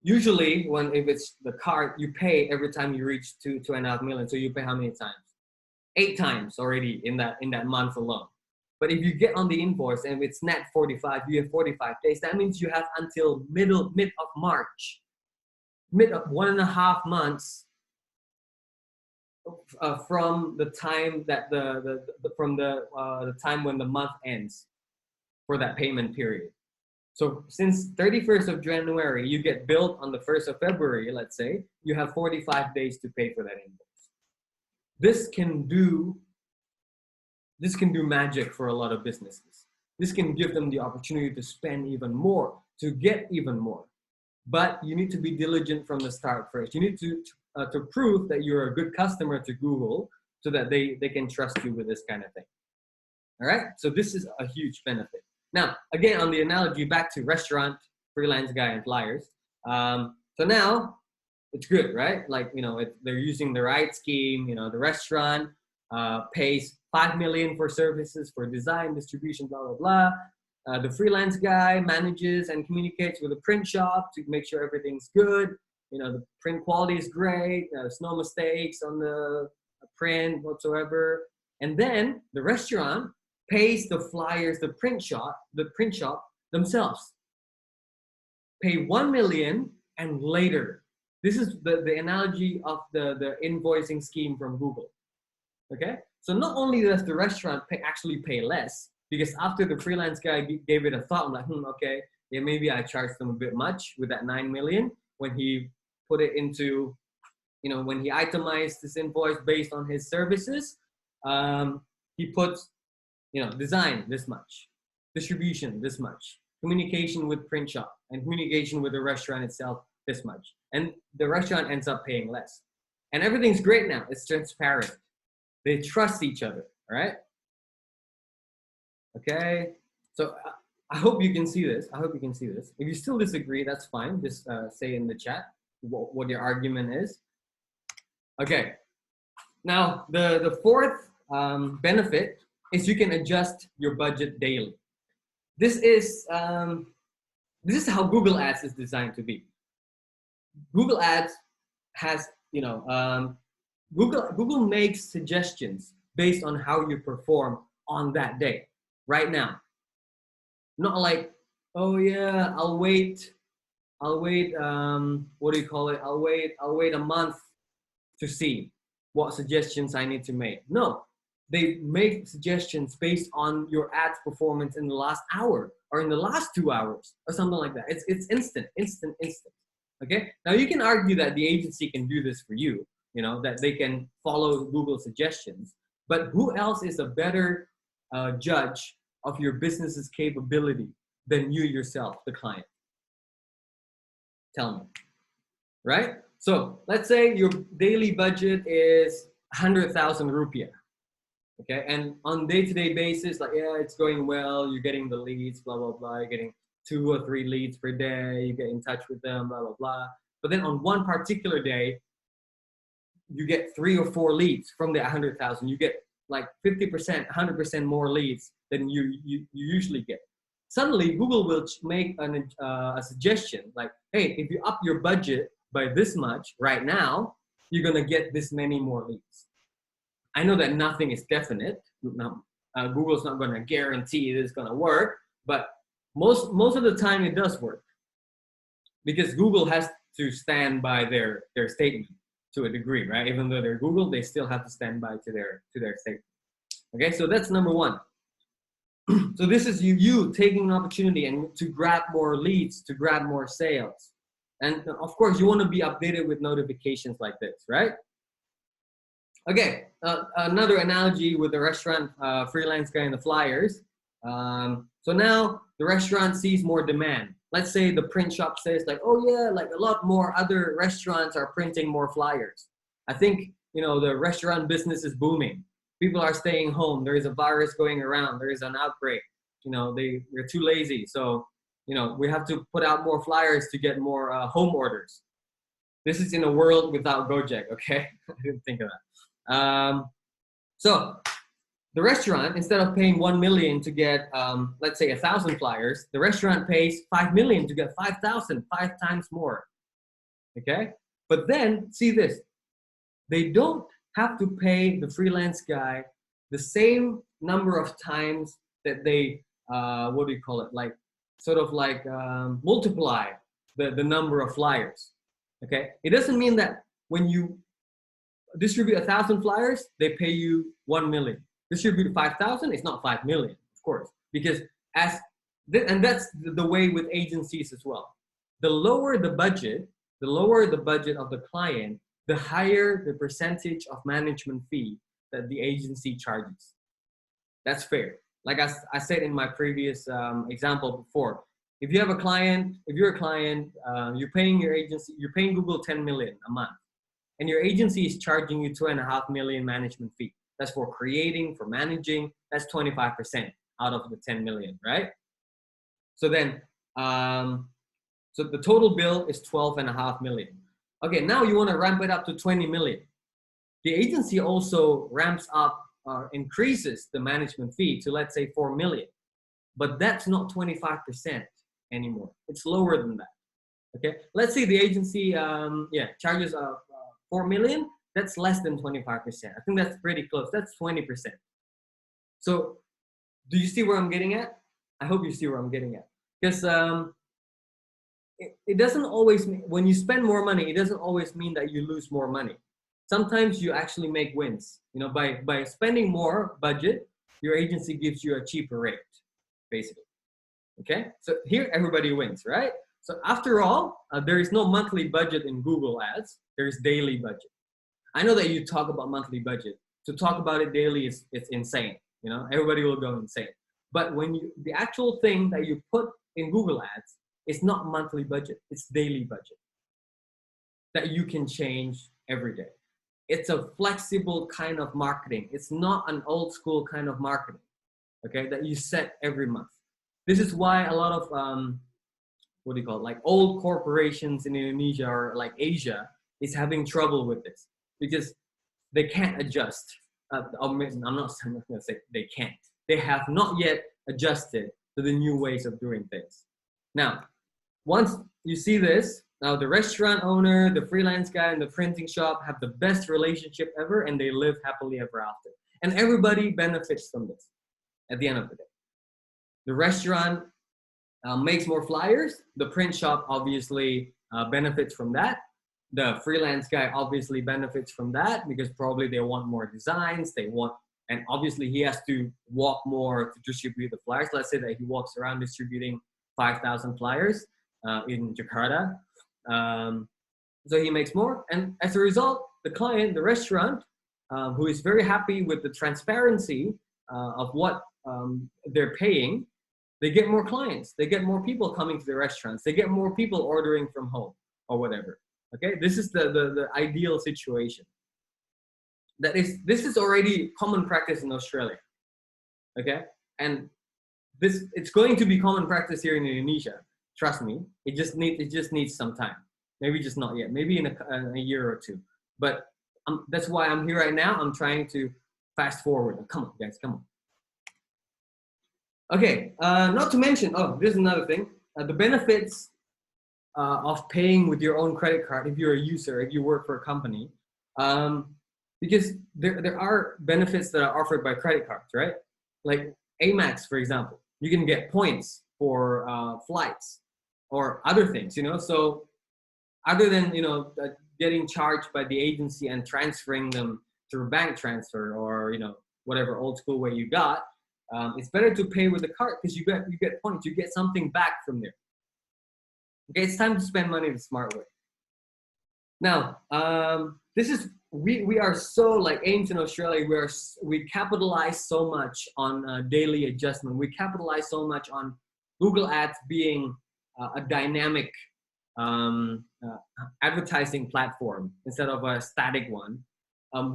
Usually, if it's the card, you pay every time you reach 2.5 million. So you pay how many times? 8 times already in that month alone. But if you get on the invoice and it's net 45, you have 45 days. That means you have until mid of March, mid of 1.5 months from the time that the time when the month ends for that payment period. So since 31st of January, you get billed on the 1st of February, let's say, you have 45 days to pay for that invoice. This can do magic for a lot of businesses. This can give them the opportunity to spend even more, to get even more. But you need to be diligent from the start first. You need to prove that you're a good customer to Google so that they can trust you with this kind of thing. All right? So this is a huge benefit. Now, again, on the analogy, back to restaurant, freelance guy, and flyers. So now it's good, right? Like, they're using the right scheme. The restaurant pays 5 million for services, for design, distribution, blah, blah, blah. The freelance guy manages and communicates with the print shop to make sure everything's good. The print quality is great. There's no mistakes on the print whatsoever. And then the restaurant pays the flyers, the print shop themselves. Pay 1 million and later. This is the analogy of the invoicing scheme from Google. Okay? So not only does the restaurant actually pay less, because after the freelance guy gave it a thought, I'm like, okay, yeah, maybe I charged them a bit much with that 9 million when he put it into, when he itemized this invoice based on his services, he puts design this much, distribution this much, communication with print shop, and communication with the restaurant itself this much. And the restaurant ends up paying less. And everything's great now. It's transparent. They trust each other, all right? Okay, so I hope you can see this. If you still disagree, that's fine. Just say in the chat what your argument is. Okay, now the fourth benefit is you can adjust your budget daily. This is how Google Ads is designed to be. Google Ads has, Google makes suggestions based on how you perform on that day, right now. Not like, oh yeah, I'll wait. What do you call it? I'll wait a month to see what suggestions I need to make. No. They make suggestions based on your ad's performance in the last hour or in the last 2 hours or something like that. It's instant. Okay. Now you can argue that the agency can do this for you, that they can follow Google suggestions. But who else is a better judge of your business's capability than you yourself, the client? Tell me, right? So let's say your daily budget is 100,000 rupiah. Okay, and on day-to-day basis, like, yeah, it's going well, you're getting the leads, blah, blah, blah, you're getting 2 or 3 leads per day, you get in touch with them, blah, blah, blah. But then on one particular day, you get 3 or 4 leads from the 100,000. You get like 50%, 100% more leads than you usually get. Suddenly, Google will make a suggestion like, hey, if you up your budget by this much right now, you're gonna get this many more leads. I know that nothing is definite. Google's not gonna guarantee it is gonna work, but most of the time it does work, because Google has to stand by their statement to a degree, right? Even though they're Google, they still have to stand by to their statement. Okay, so that's number one. So this is you taking an opportunity and to grab more leads, to grab more sales. And of course, you want to be updated with notifications like this, right? Okay, another analogy with the restaurant freelance guy and the flyers. So now the restaurant sees more demand. Let's say the print shop says like, oh yeah, like a lot more other restaurants are printing more flyers. I think, the restaurant business is booming. People are staying home. There is a virus going around. There is an outbreak. They're too lazy. So, we have to put out more flyers to get more home orders. This is in a world without Gojek, okay? I didn't think of that. So the restaurant, instead of paying 1 million to get, let's say 1,000 flyers, the restaurant pays 5 million to get 5,000, 5 times more, okay? But then, see this, they don't have to pay the freelance guy the same number of times that they, like, sort of like multiply the number of flyers, okay? It doesn't mean that when you distribute 1,000 flyers, they pay you 1 million. Distribute 5,000, it's not 5 million, of course, because and that's the way with agencies as well. The lower the budget of the client, the higher the percentage of management fee that the agency charges. That's fair. Like I said in my previous example before, if you're a client, you're paying your agency, you're paying Google 10 million a month, and your agency is charging you 2.5 million management fee. That's for creating, for managing. That's 25% out of the 10 million, right? So then, so the total bill is 12.5 million. Okay, now you want to ramp it up to 20 million. The agency also ramps up, increases the management fee to, let's say, 4 million. But that's not 25% anymore. It's lower than that. Okay, let's say the agency, charges 4 million. That's less than 25%. I think that's pretty close. That's 20%. So do you see where I'm getting at? I hope you see where I'm getting at. Because it doesn't always mean, when you spend more money, it doesn't always mean that you lose more money. Sometimes you actually make wins. By spending more budget, your agency gives you a cheaper rate, basically. Okay? So here everybody wins, right? So after all, there is no monthly budget in Google Ads. There is daily budget. I know that you talk about monthly budget. To talk about it daily it's insane. Everybody will go insane. But when the actual thing that you put in Google Ads is not monthly budget, it's daily budget that you can change every day. It's a flexible kind of marketing. It's not an old school kind of marketing, okay, that you set every month. This is why a lot of, like old corporations in Indonesia or like Asia is having trouble with this, because they can't adjust. I'm not going to say they can't. They have not yet adjusted to the new ways of doing things. Now, once you see this, now the restaurant owner, the freelance guy, and the printing shop have the best relationship ever, and they live happily ever after. And everybody benefits from this at the end of the day. The restaurant makes more flyers. The print shop obviously benefits from that. The freelance guy obviously benefits from that, because probably they want more designs, and obviously he has to walk more to distribute the flyers. Let's say that he walks around distributing 5,000 flyers in Jakarta. So he makes more. And as a result, the client, the restaurant, who is very happy with the transparency of what they're paying, they get more clients. They get more people coming to the restaurants. They get more people ordering from home or whatever. Okay, this is the ideal situation. This is already common practice in Australia. Okay, and it's going to be common practice here in Indonesia. Trust me. It just needs some time. Maybe just not yet. Maybe in a year or two. But that's why I'm here right now. I'm trying to fast forward. Come on, guys, come on. Okay, not to mention, oh, this is another thing. The benefits of paying with your own credit card if you're a user, if you work for a company, because there are benefits that are offered by credit cards, right? Like Amex, for example, you can get points for flights or other things, you know. So other than, you know, getting charged by the agency and transferring them through bank transfer or, you know, whatever old school way you got, it's better to pay with the card because you get points, you get something back from there. Okay, it's time to spend money the smart way. Now, this is we are so like AiiMS in Australia. We capitalize so much on daily adjustment. We capitalize so much on Google Ads being a dynamic advertising platform instead of a static one.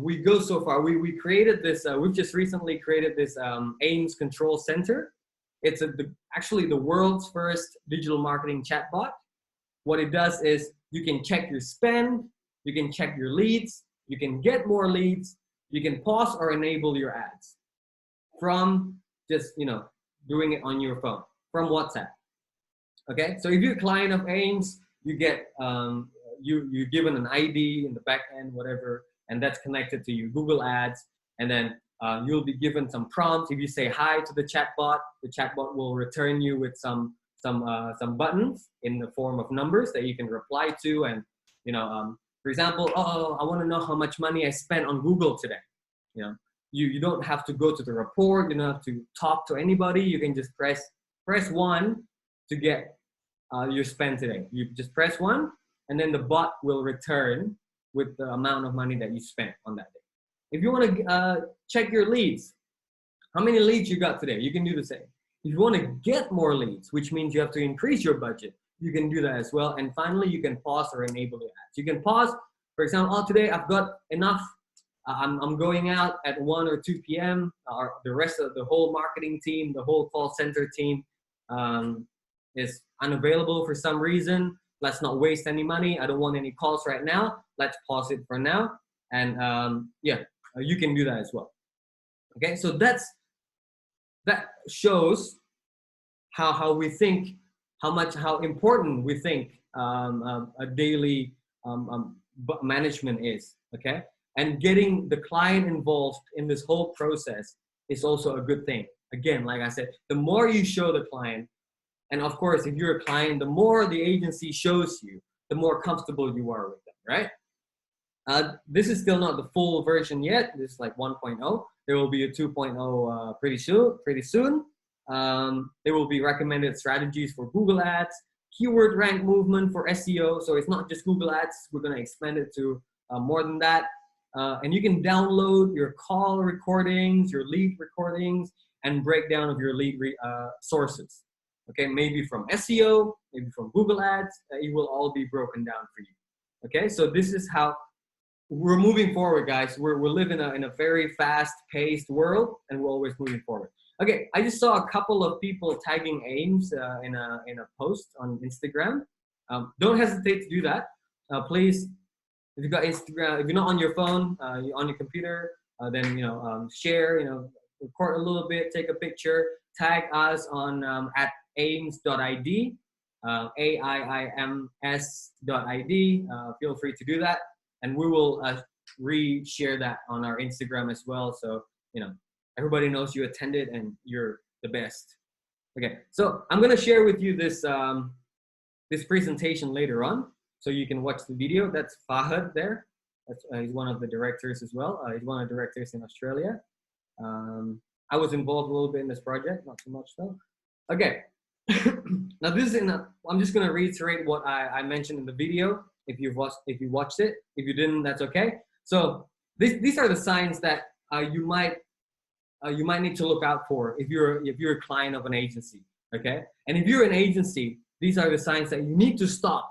We go so far. We created this. We've just recently created this AiiMS Control Center. It's actually the world's first digital marketing chatbot. What it does is you can check your spend, you can check your leads, you can get more leads, you can pause or enable your ads from just, you know, doing it on your phone from WhatsApp. Okay, so if you're a client of AiiMS, you get you're given an ID in the back end, whatever, and that's connected to your Google Ads, and then you'll be given some prompts. If you say hi to the chatbot will return you with some buttons in the form of numbers that you can reply to, and you know, for example, oh, I want to know how much money I spent on Google today. You know, you don't have to go to the report, you don't have to talk to anybody. You can just press 1 to get your spend today. You just press 1, and then the bot will return with the amount of money that you spent on that day. If you want to check your leads, how many leads you got today, you can do the same. If you want to get more leads, which means you have to increase your budget, you can do that as well. And finally, you can pause or enable your ads. You can pause, for example, oh, today I've got enough. I'm going out at 1 or 2 p.m. Or the rest of the whole marketing team, the whole call center team is unavailable for some reason. Let's not waste any money. I don't want any calls right now. Let's pause it for now. And yeah, you can do that as well. Okay, so that shows how we think, how important we think a daily management is. Okay, and getting the client involved in this whole process is also a good thing. Again, like I said, the more you show the client, and of course, if you're a client, the more the agency shows you, the more comfortable you are with them, right? This is still not the full version yet. This is like 1.0. There will be a 2.0 pretty soon. There will be recommended strategies for Google Ads, keyword rank movement for SEO. So it's not just Google Ads. We're going to expand it to more than that. And you can download your call recordings, your lead recordings, and breakdown of your lead sources. Okay, maybe from SEO, maybe from Google Ads. It will all be broken down for you. Okay, so this is how we're moving forward, guys. We're living in a very fast-paced world, and we're always moving forward. Okay, I just saw a couple of people tagging AiiMS in a post on Instagram. Don't hesitate to do that. Please, if you got Instagram, if you're not on your phone, you're on your computer, then share, record a little bit, take a picture, tag us on at AiiMS.id, AiiMS.id. Feel free to do that, and we will re-share that on our Instagram as well. So everybody knows you attended and you're the best. Okay, so I'm gonna share with you this this presentation later on, so you can watch the video. That's Fahad there. That's, he's one of the directors as well. He's one of the directors in Australia. I was involved a little bit in this project, not too much though. Okay, now this is I'm just gonna reiterate what I mentioned in the video. If you watched it, if you didn't, that's okay. So these are the signs that you might need to look out for if you're a client of an agency. Okay, and if you're an agency, these are the signs that you need to stop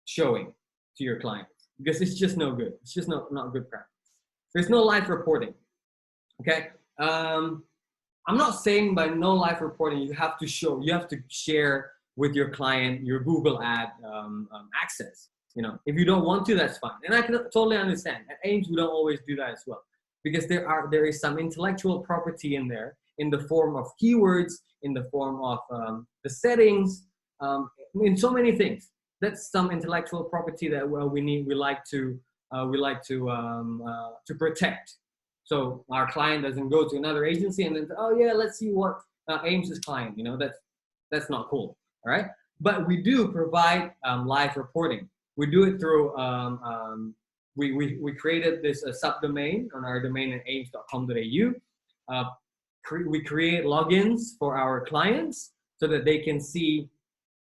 showing to your clients, because it's just no good. It's just not good practice. There's no live reporting. Okay, I'm not saying by no live reporting you have to share with your client your Google ad access. If you don't want to, that's fine, and I can totally understand. At AiiMS, we don't always do that as well, because there is some intellectual property in there in the form of keywords, in the form of the settings, in so many things. That's some intellectual property that we like to protect. So our client doesn't go to another agency and then, oh yeah, let's see what AiiMS' client. You know, that's not cool. All right, but we do provide live reporting. We do it through we created this subdomain on our domain at aiims.com.au. We create logins for our clients so that they can see,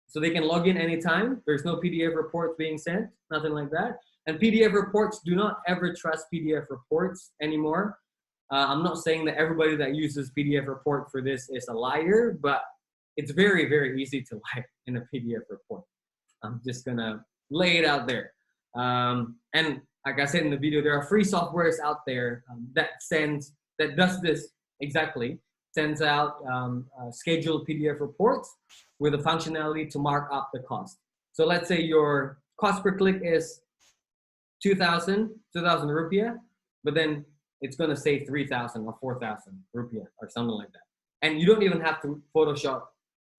so they can log in anytime. There's no PDF reports being sent, nothing like that. And PDF reports, do not ever trust PDF reports anymore. I'm not saying that everybody that uses PDF report for this is a liar, but it's very, very easy to lie in a PDF report. I'm just gonna lay it out there. And like I said in the video, there are free softwares out there that does this exactly, sends out scheduled PDF reports with a functionality to mark up the cost. So let's say your cost per click is 2,000 rupiah, but then it's going to say 3,000 or 4,000 rupiah or something like that. And you don't even have to Photoshop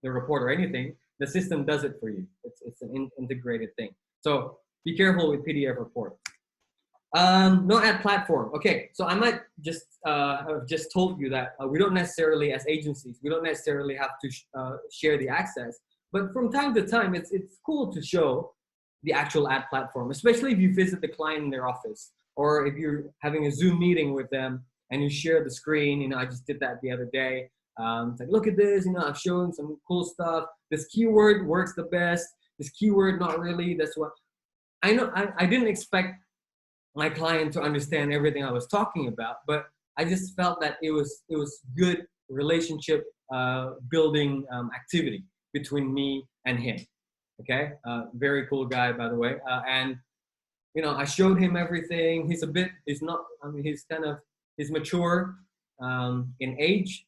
the report or anything. The system does it for you. It's an integrated thing. So be careful with PDF reports. No ad platform. Okay, so I might just have just told you that we don't necessarily, as agencies, we don't necessarily have to share the access, but from time to time, it's cool to show the actual ad platform, especially if you visit the client in their office, or if you're having a Zoom meeting with them and you share the screen. You know, I just did that the other day. It's like, look at this, you know, I've shown some cool stuff. This keyword works the best. This keyword, not really. That's what I know. I didn't expect my client to understand everything I was talking about, but I just felt that it was good relationship building activity between me and him. Okay, very cool guy, by the way. And you know, I showed him everything. He's mature in age,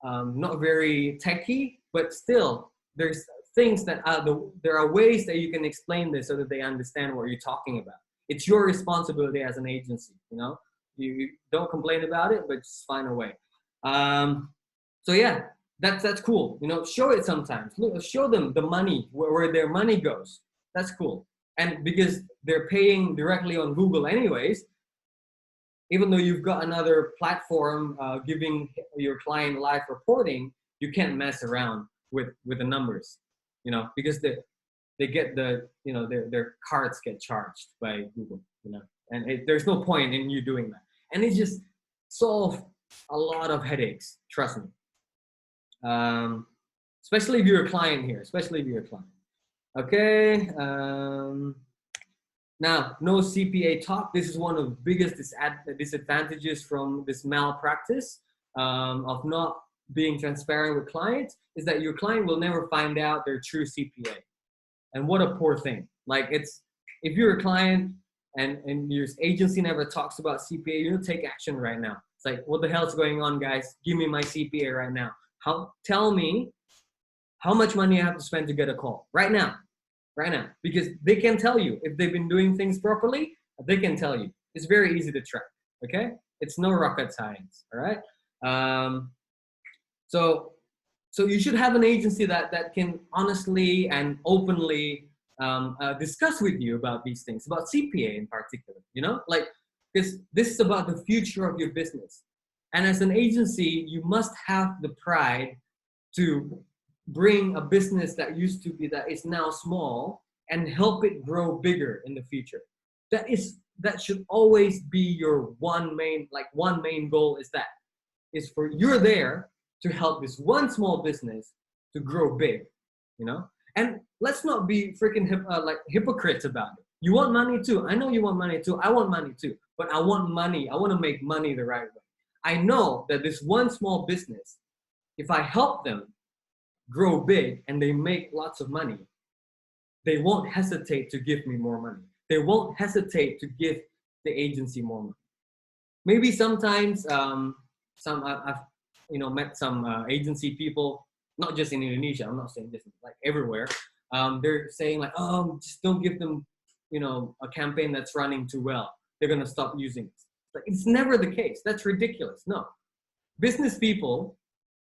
not very techy, but still there's things that there are ways that you can explain this so that they understand what you're talking about. It's your responsibility as an agency, you know. You don't complain about it, but just find a way. So yeah, that's cool. You know, show it sometimes. Look, show them the money, where their money goes. That's cool. And because they're paying directly on Google anyways, even though you've got another platform giving your client live reporting, you can't mess around with the numbers, you know, because they get you know, their cards get charged by Google, you know, and there's no point in you doing that. And it just solves a lot of headaches, trust me. Especially if you're a client here, especially if you're a client. Okay. Now, no CPA talk. This is one of the biggest disadvantages from this malpractice of not being transparent with clients, is that your client will never find out their true CPA. And what a poor thing. Like, it's, if you're a client and your agency never talks about CPA, you don't take action right now. It's like, what the hell's going on, guys? Give me my CPA right now. Tell me how much money I have to spend to get a call right now, because they can tell you if they've been doing things properly. They can tell you. It's very easy to track. Okay, it's no rocket science. All right. So you should have an agency that can honestly and openly discuss with you about these things, about CPA in particular. You know, like, because this is about the future of your business. And as an agency, you must have the pride to bring a business that is now small and help it grow bigger in the future. That should always be your one main goal, is for you're there to help this one small business to grow big, you know? And let's not be freaking hypocrites about it. You want money too. I know you want money too. I want money too. But I want money. I want to make money the right way. I know that this one small business, if I help them grow big and they make lots of money, they won't hesitate to give me more money. They won't hesitate to give the agency more money. Maybe sometimes I've met some agency people, not just in Indonesia. I'm not saying this, like everywhere. They're saying like, oh, just don't give them, a campaign that's running too well. They're gonna stop using it. Like, it's never the case. That's ridiculous. No. Business people,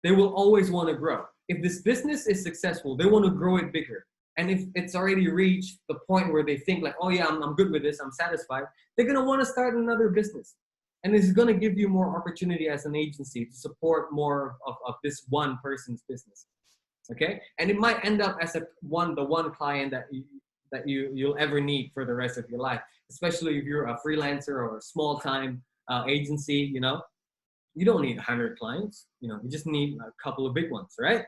they will always want to grow. If this business is successful, they want to grow it bigger. And if it's already reached the point where they think like, oh yeah, I'm good with this, I'm satisfied, they're going to want to start another business. And it's going to give you more opportunity as an agency to support more of this one person's business. Okay? And it might end up as the one client that you'll ever need for the rest of your life, especially if you're a freelancer or a small-time agency, you know. You don't need 100 clients, you know, you just need a couple of big ones, right?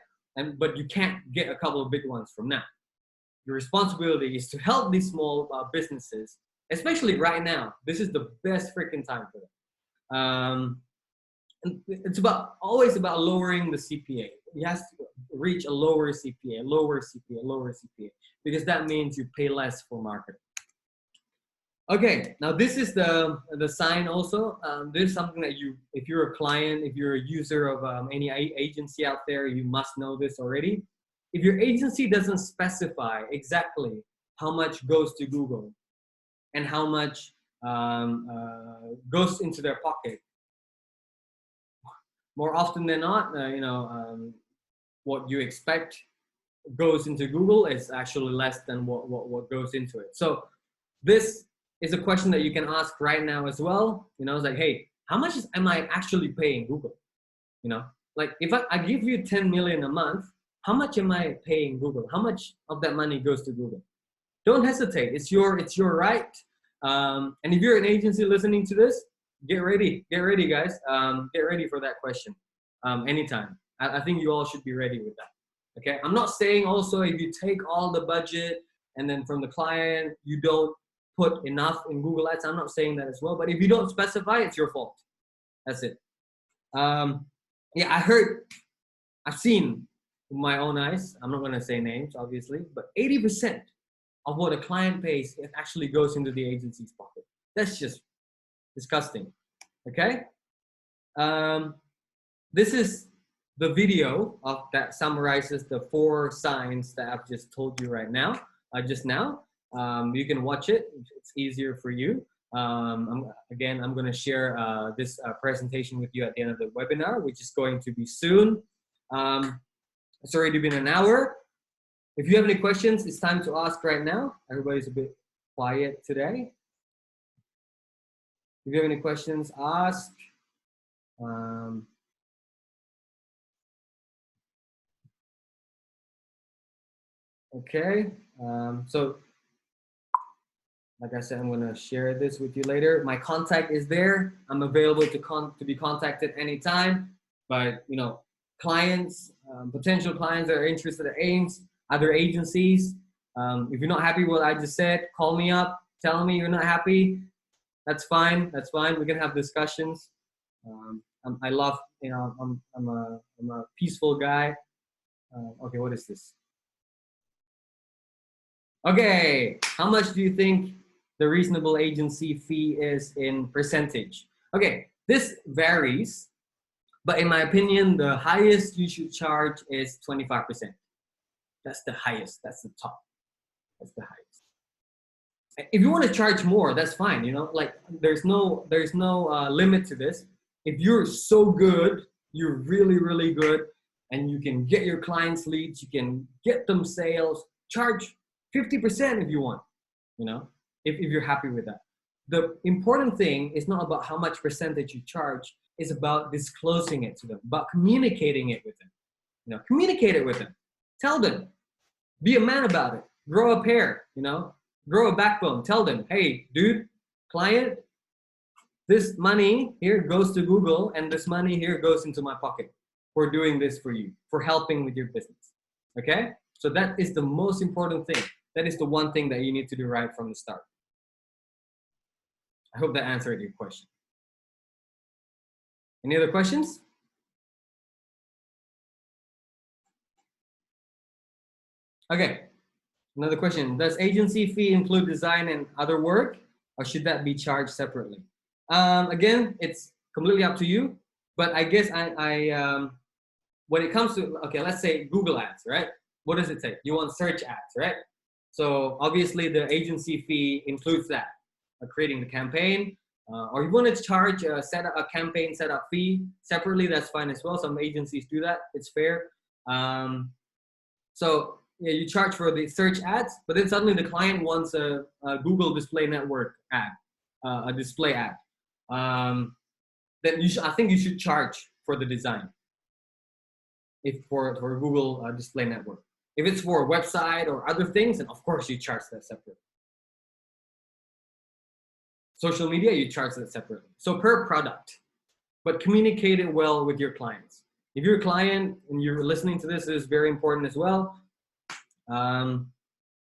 But you can't get a couple of big ones from now. Your responsibility is to help these small businesses, especially right now. This is the best freaking time for them. And it's always about lowering the CPA. You have to reach a lower CPA, lower CPA, because that means you pay less for marketing. Okay, now this is the sign also. This is something that if you're a client, if you're a user of any agency out there, you must know this already. If your agency doesn't specify exactly how much goes to Google and how much goes into their pocket, more often than not, what you expect goes into Google is actually less than what goes into it. So this is a question that you can ask right now as well. You know, it's like, hey, how much am I actually paying Google? You know, like if I give you 10 million a month, how much am I paying Google? How much of that money goes to Google? Don't hesitate. It's your right. And if you're an agency listening to this, get ready, guys. Get ready for that question anytime. I think you all should be ready with that. Okay. I'm not saying also if you take all the budget and then from the client, you don't put enough in Google Ads. I'm not saying that as well, but if you don't specify, it's your fault. That's it. Yeah, I've seen with my own eyes, I'm not going to say names, obviously, but 80% of what a client pays, it actually goes into the agency's pocket. That's just disgusting. Okay. This is the video that summarizes the 4 signs that I've just told you right now, just now. You can watch it. It's easier for you. I'm going to share this presentation with you at the end of the webinar, which is going to be soon. It's already been an hour. If you have any questions, it's time to ask right now. Everybody's a bit quiet today. If you have any questions, ask. Okay. So, like I said, I'm going to share this with you later. My contact is there. I'm available to be contacted anytime. But, you know, clients, potential clients that are interested in AiiMS, other agencies, if you're not happy with what I just said, call me up, tell me you're not happy. That's fine. That's fine. We can have discussions. I love, you know, I'm a peaceful guy. Okay, what is this? Okay, how much do you think the reasonable agency fee is in percentage? Okay, this varies, but in my opinion, the highest you should charge is 25%. That's the highest, that's the top, that's the highest. If you want to charge more, that's fine, you know, like there's no limit to this. If you're so good, you're really, really good, and you can get your clients leads, you can get them sales, charge 50% if you want, you know, if you're happy with that. The important thing is not about how much percentage you charge, it's about disclosing it to them, about communicating it with them. You know, communicate it with them. Tell them. Be a man about it. Grow a pair, you know, grow a backbone. Tell them, hey, dude, client, this money here goes to Google and this money here goes into my pocket for doing this for you, for helping with your business. Okay? So that is the most important thing. That is the one thing that you need to do right from the start. I hope that answered your question. Any other questions? Okay, another question. Does agency fee include design and other work, or should that be charged separately? Again, it's completely up to you, but I guess when it comes to, okay, let's say Google Ads, right? What does it say? You want search ads, right? So obviously the agency fee includes that, creating the campaign, Or you want to charge a campaign setup fee separately, that's fine as well. Some agencies do that. It's fair. So yeah, you charge for the search ads, but then suddenly the client wants a Google Display Network ad, a display ad. Then I think you should charge for the design if for Google Display Network. If it's for a website or other things, then of course you charge that separately. Social media, you charge that separately. So per product, but communicate it well with your clients. If you're a client and you're listening to this, it is very important as well.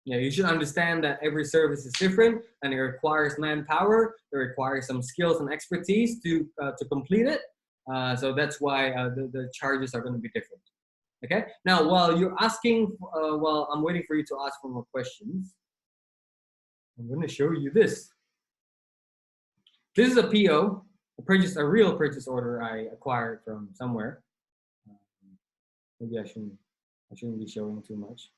You should understand that every service is different and it requires manpower. It requires some skills and expertise to complete it. So that's why the charges are going to be different. Okay. Now, while you're asking, while I'm waiting for you to ask for more questions, I'm going to show you this. This is a PO, a real purchase order I acquired from somewhere. Maybe I shouldn't be showing too much.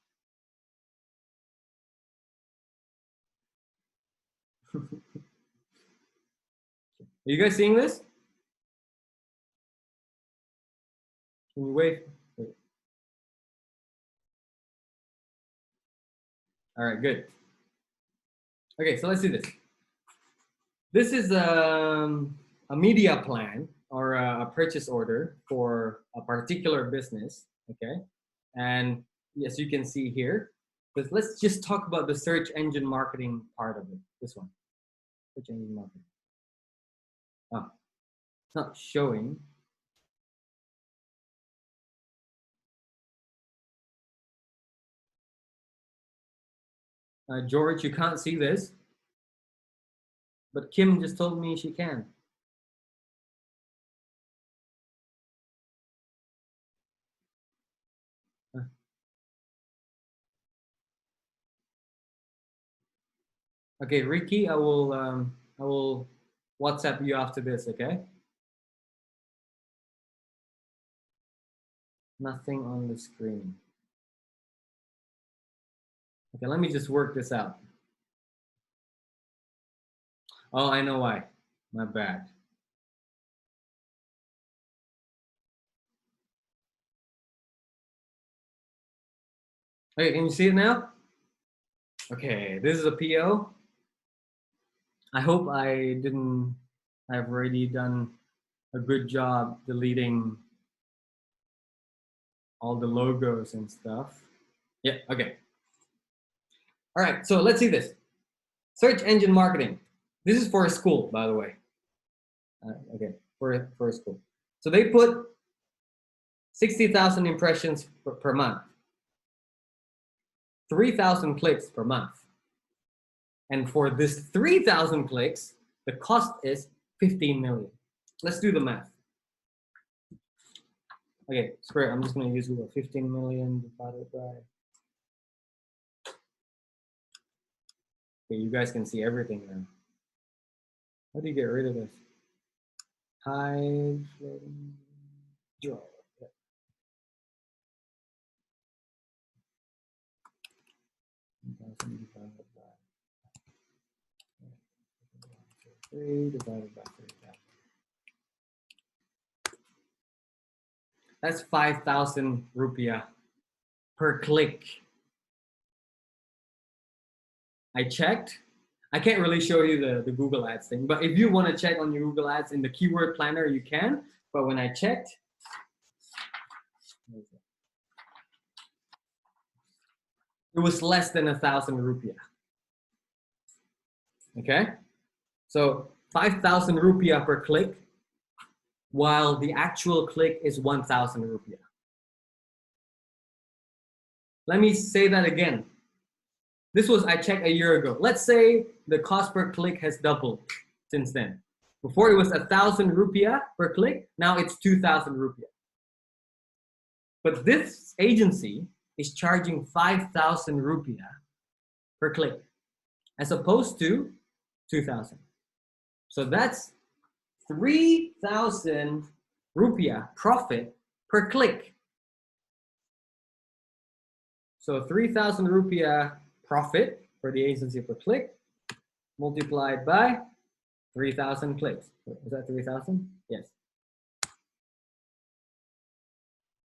Are you guys seeing this? Can you wait? All right, good. Okay, so let's do this. This is a media plan or a purchase order for a particular business, okay? And yes, you can see here, but let's just talk about the search engine marketing part of it, this one, search engine marketing. Oh, it's not showing. George, you can't see this, but Kim just told me she can. Okay, Ricky, I will WhatsApp you after this, okay? Nothing on the screen. Okay, let me just work this out. Oh, I know why. My bad. Okay, can you see it now? Okay, this is a PO. I hope I've already done a good job deleting all the logos and stuff. Yeah, okay. All right, so let's see this. Search engine marketing. This is for a school, by the way. Okay, for a school. So they put 60,000 impressions per month, 3,000 clicks per month. And for this 3,000 clicks, the cost is 15 million. Let's do the math. Okay, screw it. I'm just going to use Google. 15 million divided by. Okay, you guys can see everything now. How do you get rid of this? Hide, draw. Yeah. 1,000 divided by 3 divided by 3,000. That's 5,000 rupiah per click. I checked. I can't really show you the Google Ads thing, but if you want to check on your Google Ads in the keyword planner, you can. But when I checked, it was less than 1,000 rupiah. Okay, so 5,000 rupiah per click, while the actual click is 1,000 rupiah. Let me say that again. This was, I checked a year ago. Let's say the cost per click has doubled since then. Before it was 1,000 rupiah per click, now it's 2,000 rupiah. But this agency is charging 5,000 rupiah per click, as opposed to 2,000. So that's 3,000 rupiah profit per click. So 3,000 rupiah profit for the agency per click multiplied by 3,000 clicks. Is that 3,000? Yes.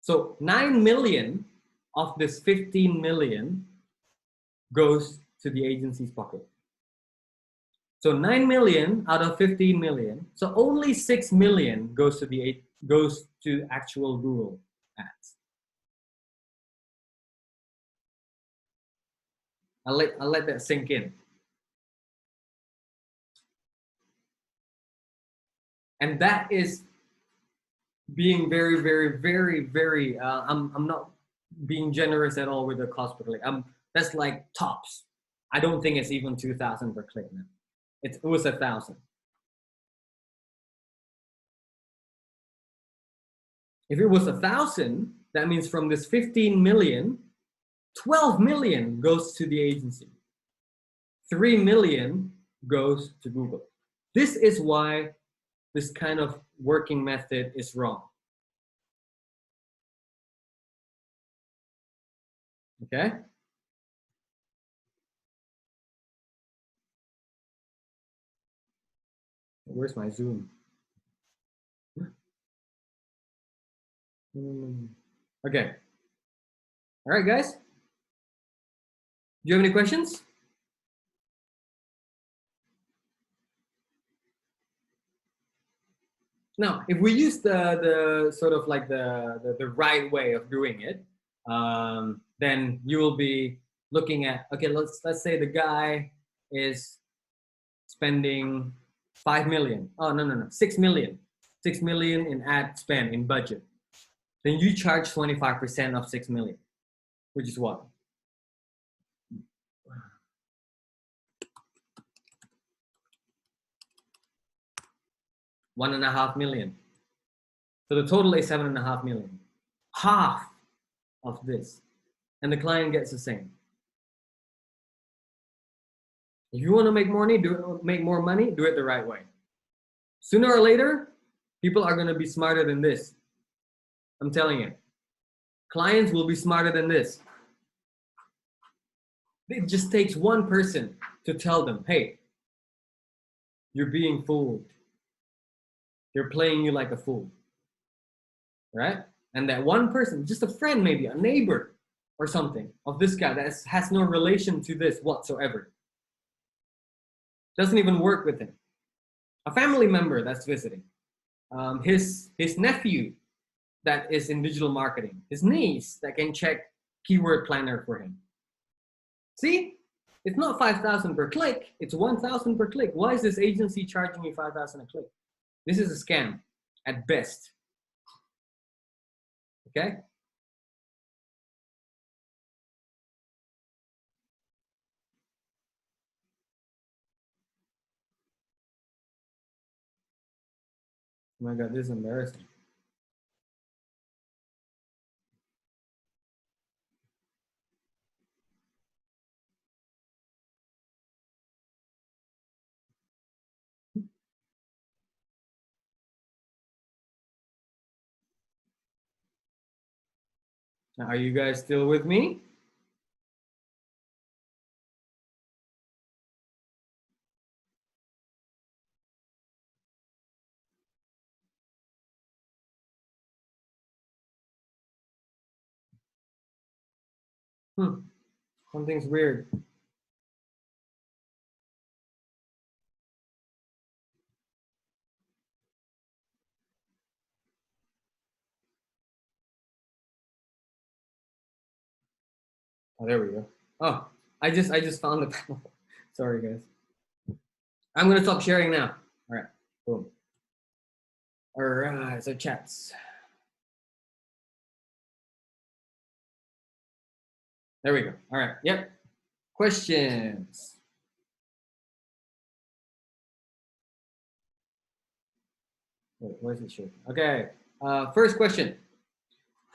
So 9 million of this 15 million goes to the agency's pocket. So 9 million out of 15 million. So only 6 million goes to actual Google ads. I'll let that sink in. And that is being very, very, very, very. I'm not being generous at all with the cost per click. That's like tops. I don't think it's even 2,000 per click now. It was 1,000. If it was 1,000, that means from this 15 million, 12 million goes to the agency. 3 million goes to Google. This is why this kind of working method is wrong. Okay? Where's my Zoom? Okay. All right, guys. Do you have any questions? Now, if we use the sort of like the right way of doing it, then you will be looking at, okay, let's say the guy is spending 5 million. Oh, no, 6 million. 6 million in ad spend in budget. Then you charge 25% of 6 million, which is what? $1.5 million. So the total is 7.5 million. Half of this. And the client gets the same. If you want to make more money, do it the right way. Sooner or later, people are going to be smarter than this. I'm telling you. Clients will be smarter than this. It just takes one person to tell them, hey, you're being fooled. They're playing you like a fool. Right? And that one person, just a friend maybe, a neighbor or something of this guy that has no relation to this whatsoever. Doesn't even work with him. A family member that's visiting. His nephew that is in digital marketing. His niece that can check keyword planner for him. See? It's not 5,000 per click. It's 1,000 per click. Why is this agency charging me 5,000 a click? This is a scam at best. Okay? Oh my God, this is embarrassing. Now, are you guys still with me? Something's weird. Oh, there we go. Oh, I just found the panel. Sorry, guys. I'm gonna stop sharing now. All right, boom. All right, so chats. There we go. All right, yep. Questions. Wait, where's it showing? Okay, first question.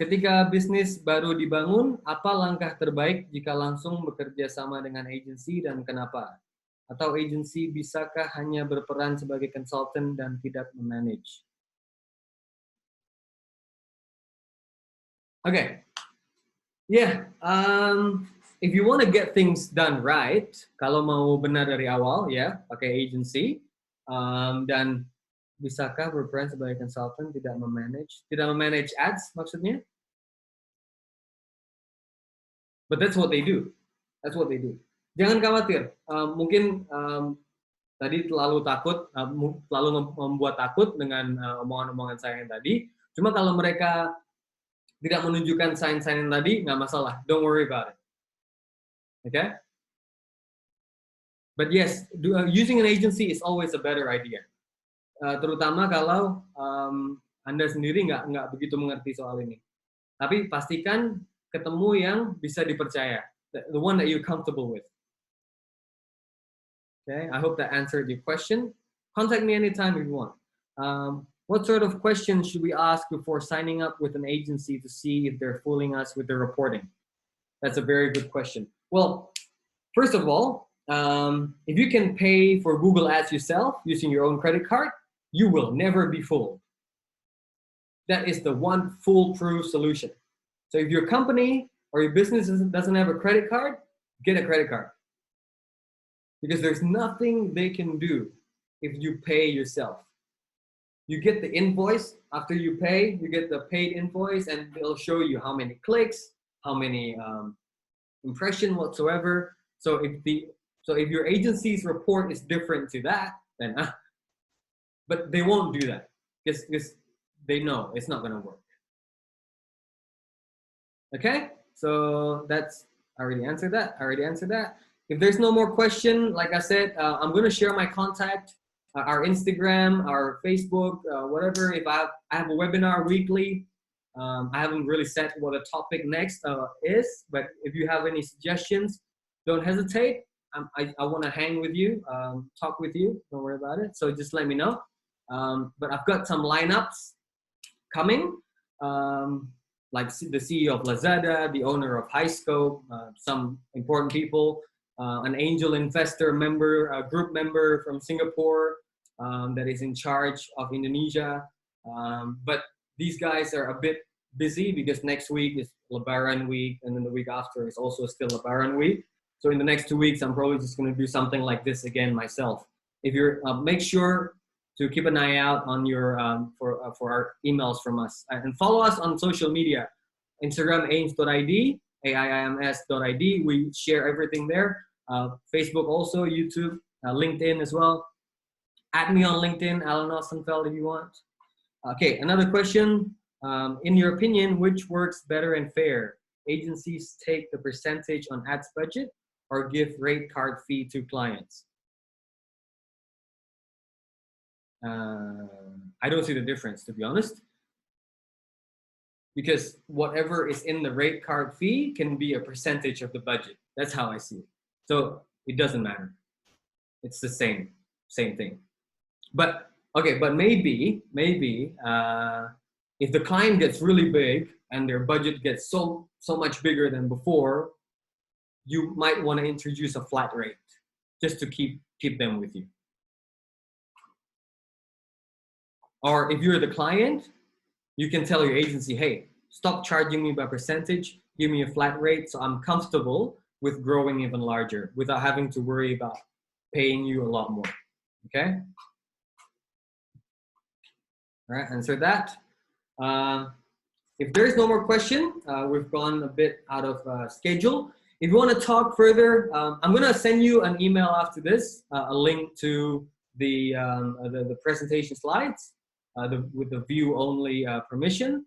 Ketika bisnis baru dibangun, apa langkah terbaik jika langsung bekerja sama dengan agensi dan kenapa? Atau agensi bisakah hanya berperan sebagai konsultan dan tidak memanage? Okay. Yeah. If you want to get things done right, kalau mau benar dari awal, ya, pakai agency. Dan bisakah berperan sebagai consultant tidak memanage ads maksudnya? But that's what they do. That's what they do. Jangan khawatir. Mungkin tadi terlalu takut, terlalu membuat takut dengan omongan-omongan saya yang tadi. Cuma kalau mereka tidak menunjukkan sign-sign yang tadi, nggak masalah. Don't worry about it. Okay? But yes, using an agency is always a better idea. Terutama kalau Anda sendiri nggak begitu mengerti soal ini. Tapi pastikan ketemu yang bisa dipercaya. The one that you're comfortable with. Okay, I hope that answered your question. Contact me anytime if you want. What sort of questions should we ask before signing up with an agency to see if they're fooling us with their reporting? That's a very good question. Well, first of all, if you can pay for Google Ads yourself using your own credit card, you will never be fooled. That is the one foolproof solution. So if your company or your business doesn't have a credit card, get a credit card. Because there's nothing they can do if you pay yourself. You get the invoice after you pay, you get the paid invoice, and they'll show you how many clicks, how many impression whatsoever. So if your agency's report is different to that, then but they won't do that because they know it's not going to work. Okay, so that's I already answered that. If there's no more question, like I said, I'm going to share my contact, our Instagram, our Facebook, whatever. If I have a webinar weekly, I haven't really set what the topic next is, but if you have any suggestions, don't hesitate. I want to hang with you, talk with you. Don't worry about it. So just let me know. But I've got some lineups coming. Like the CEO of Lazada, the owner of Highscope, some important people, an angel investor member, a group member from Singapore that is in charge of Indonesia. But these guys are a bit busy because next week is Lebaran week, and then the week after is also still Lebaran week. So in the next 2 weeks, I'm probably just going to do something like this again myself. If you're, make sure to keep an eye out on your for our emails from us, and follow us on social media. Instagram AiiMS.id, AiiMS.id. We share everything there. Facebook also, YouTube, LinkedIn as well. Add me on LinkedIn, Alan Ostenfeld, if you want. Okay, another question. In your opinion, which works better and fair? Agencies take the percentage on ads budget or give rate card fee to clients? I don't see the difference, to be honest, because whatever is in the rate card fee can be a percentage of the budget. That's how I see it. So it doesn't matter. It's the same thing. But okay, but maybe if the client gets really big and their budget gets so much bigger than before, you might want to introduce a flat rate just to keep them with you. Or if you're the client, you can tell your agency, hey, stop charging me by percentage, give me a flat rate so I'm comfortable with growing even larger without having to worry about paying you a lot more. Okay? All right, answer that. If there's no more question, we've gone a bit out of schedule. If you want to talk further, I'm going to send you an email after this, a link to the presentation slides with the view only permission.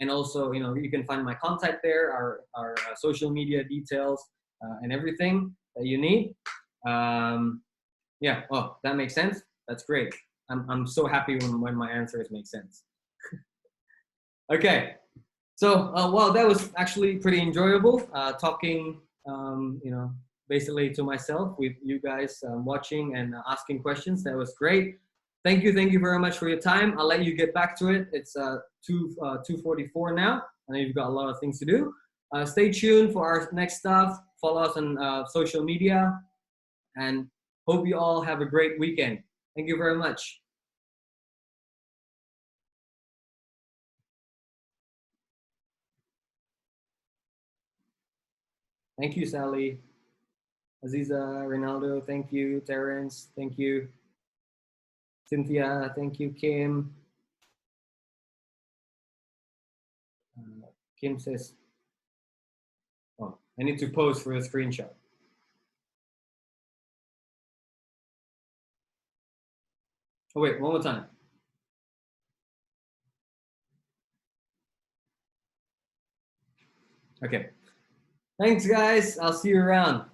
And also, you know, you can find my contact there, our social media details and everything that you need. Yeah, oh, that makes sense. That's great. I'm so happy when my answers make sense. Okay, so well, that was actually pretty enjoyable talking, you know, basically to myself with you guys watching and asking questions. That was great. Thank you very much for your time. I'll let you get back to it. It's 2:44 now. I know you've got a lot of things to do. Stay tuned for our next stuff. Follow us on social media, and hope you all have a great weekend. Thank you very much. Thank you, Sally. Aziza, Ronaldo, thank you. Terrence, thank you. Cynthia, thank you. Kim. Kim says, oh, I need to pose for a screenshot. Oh, wait, one more time. Okay. Thanks, guys. I'll see you around.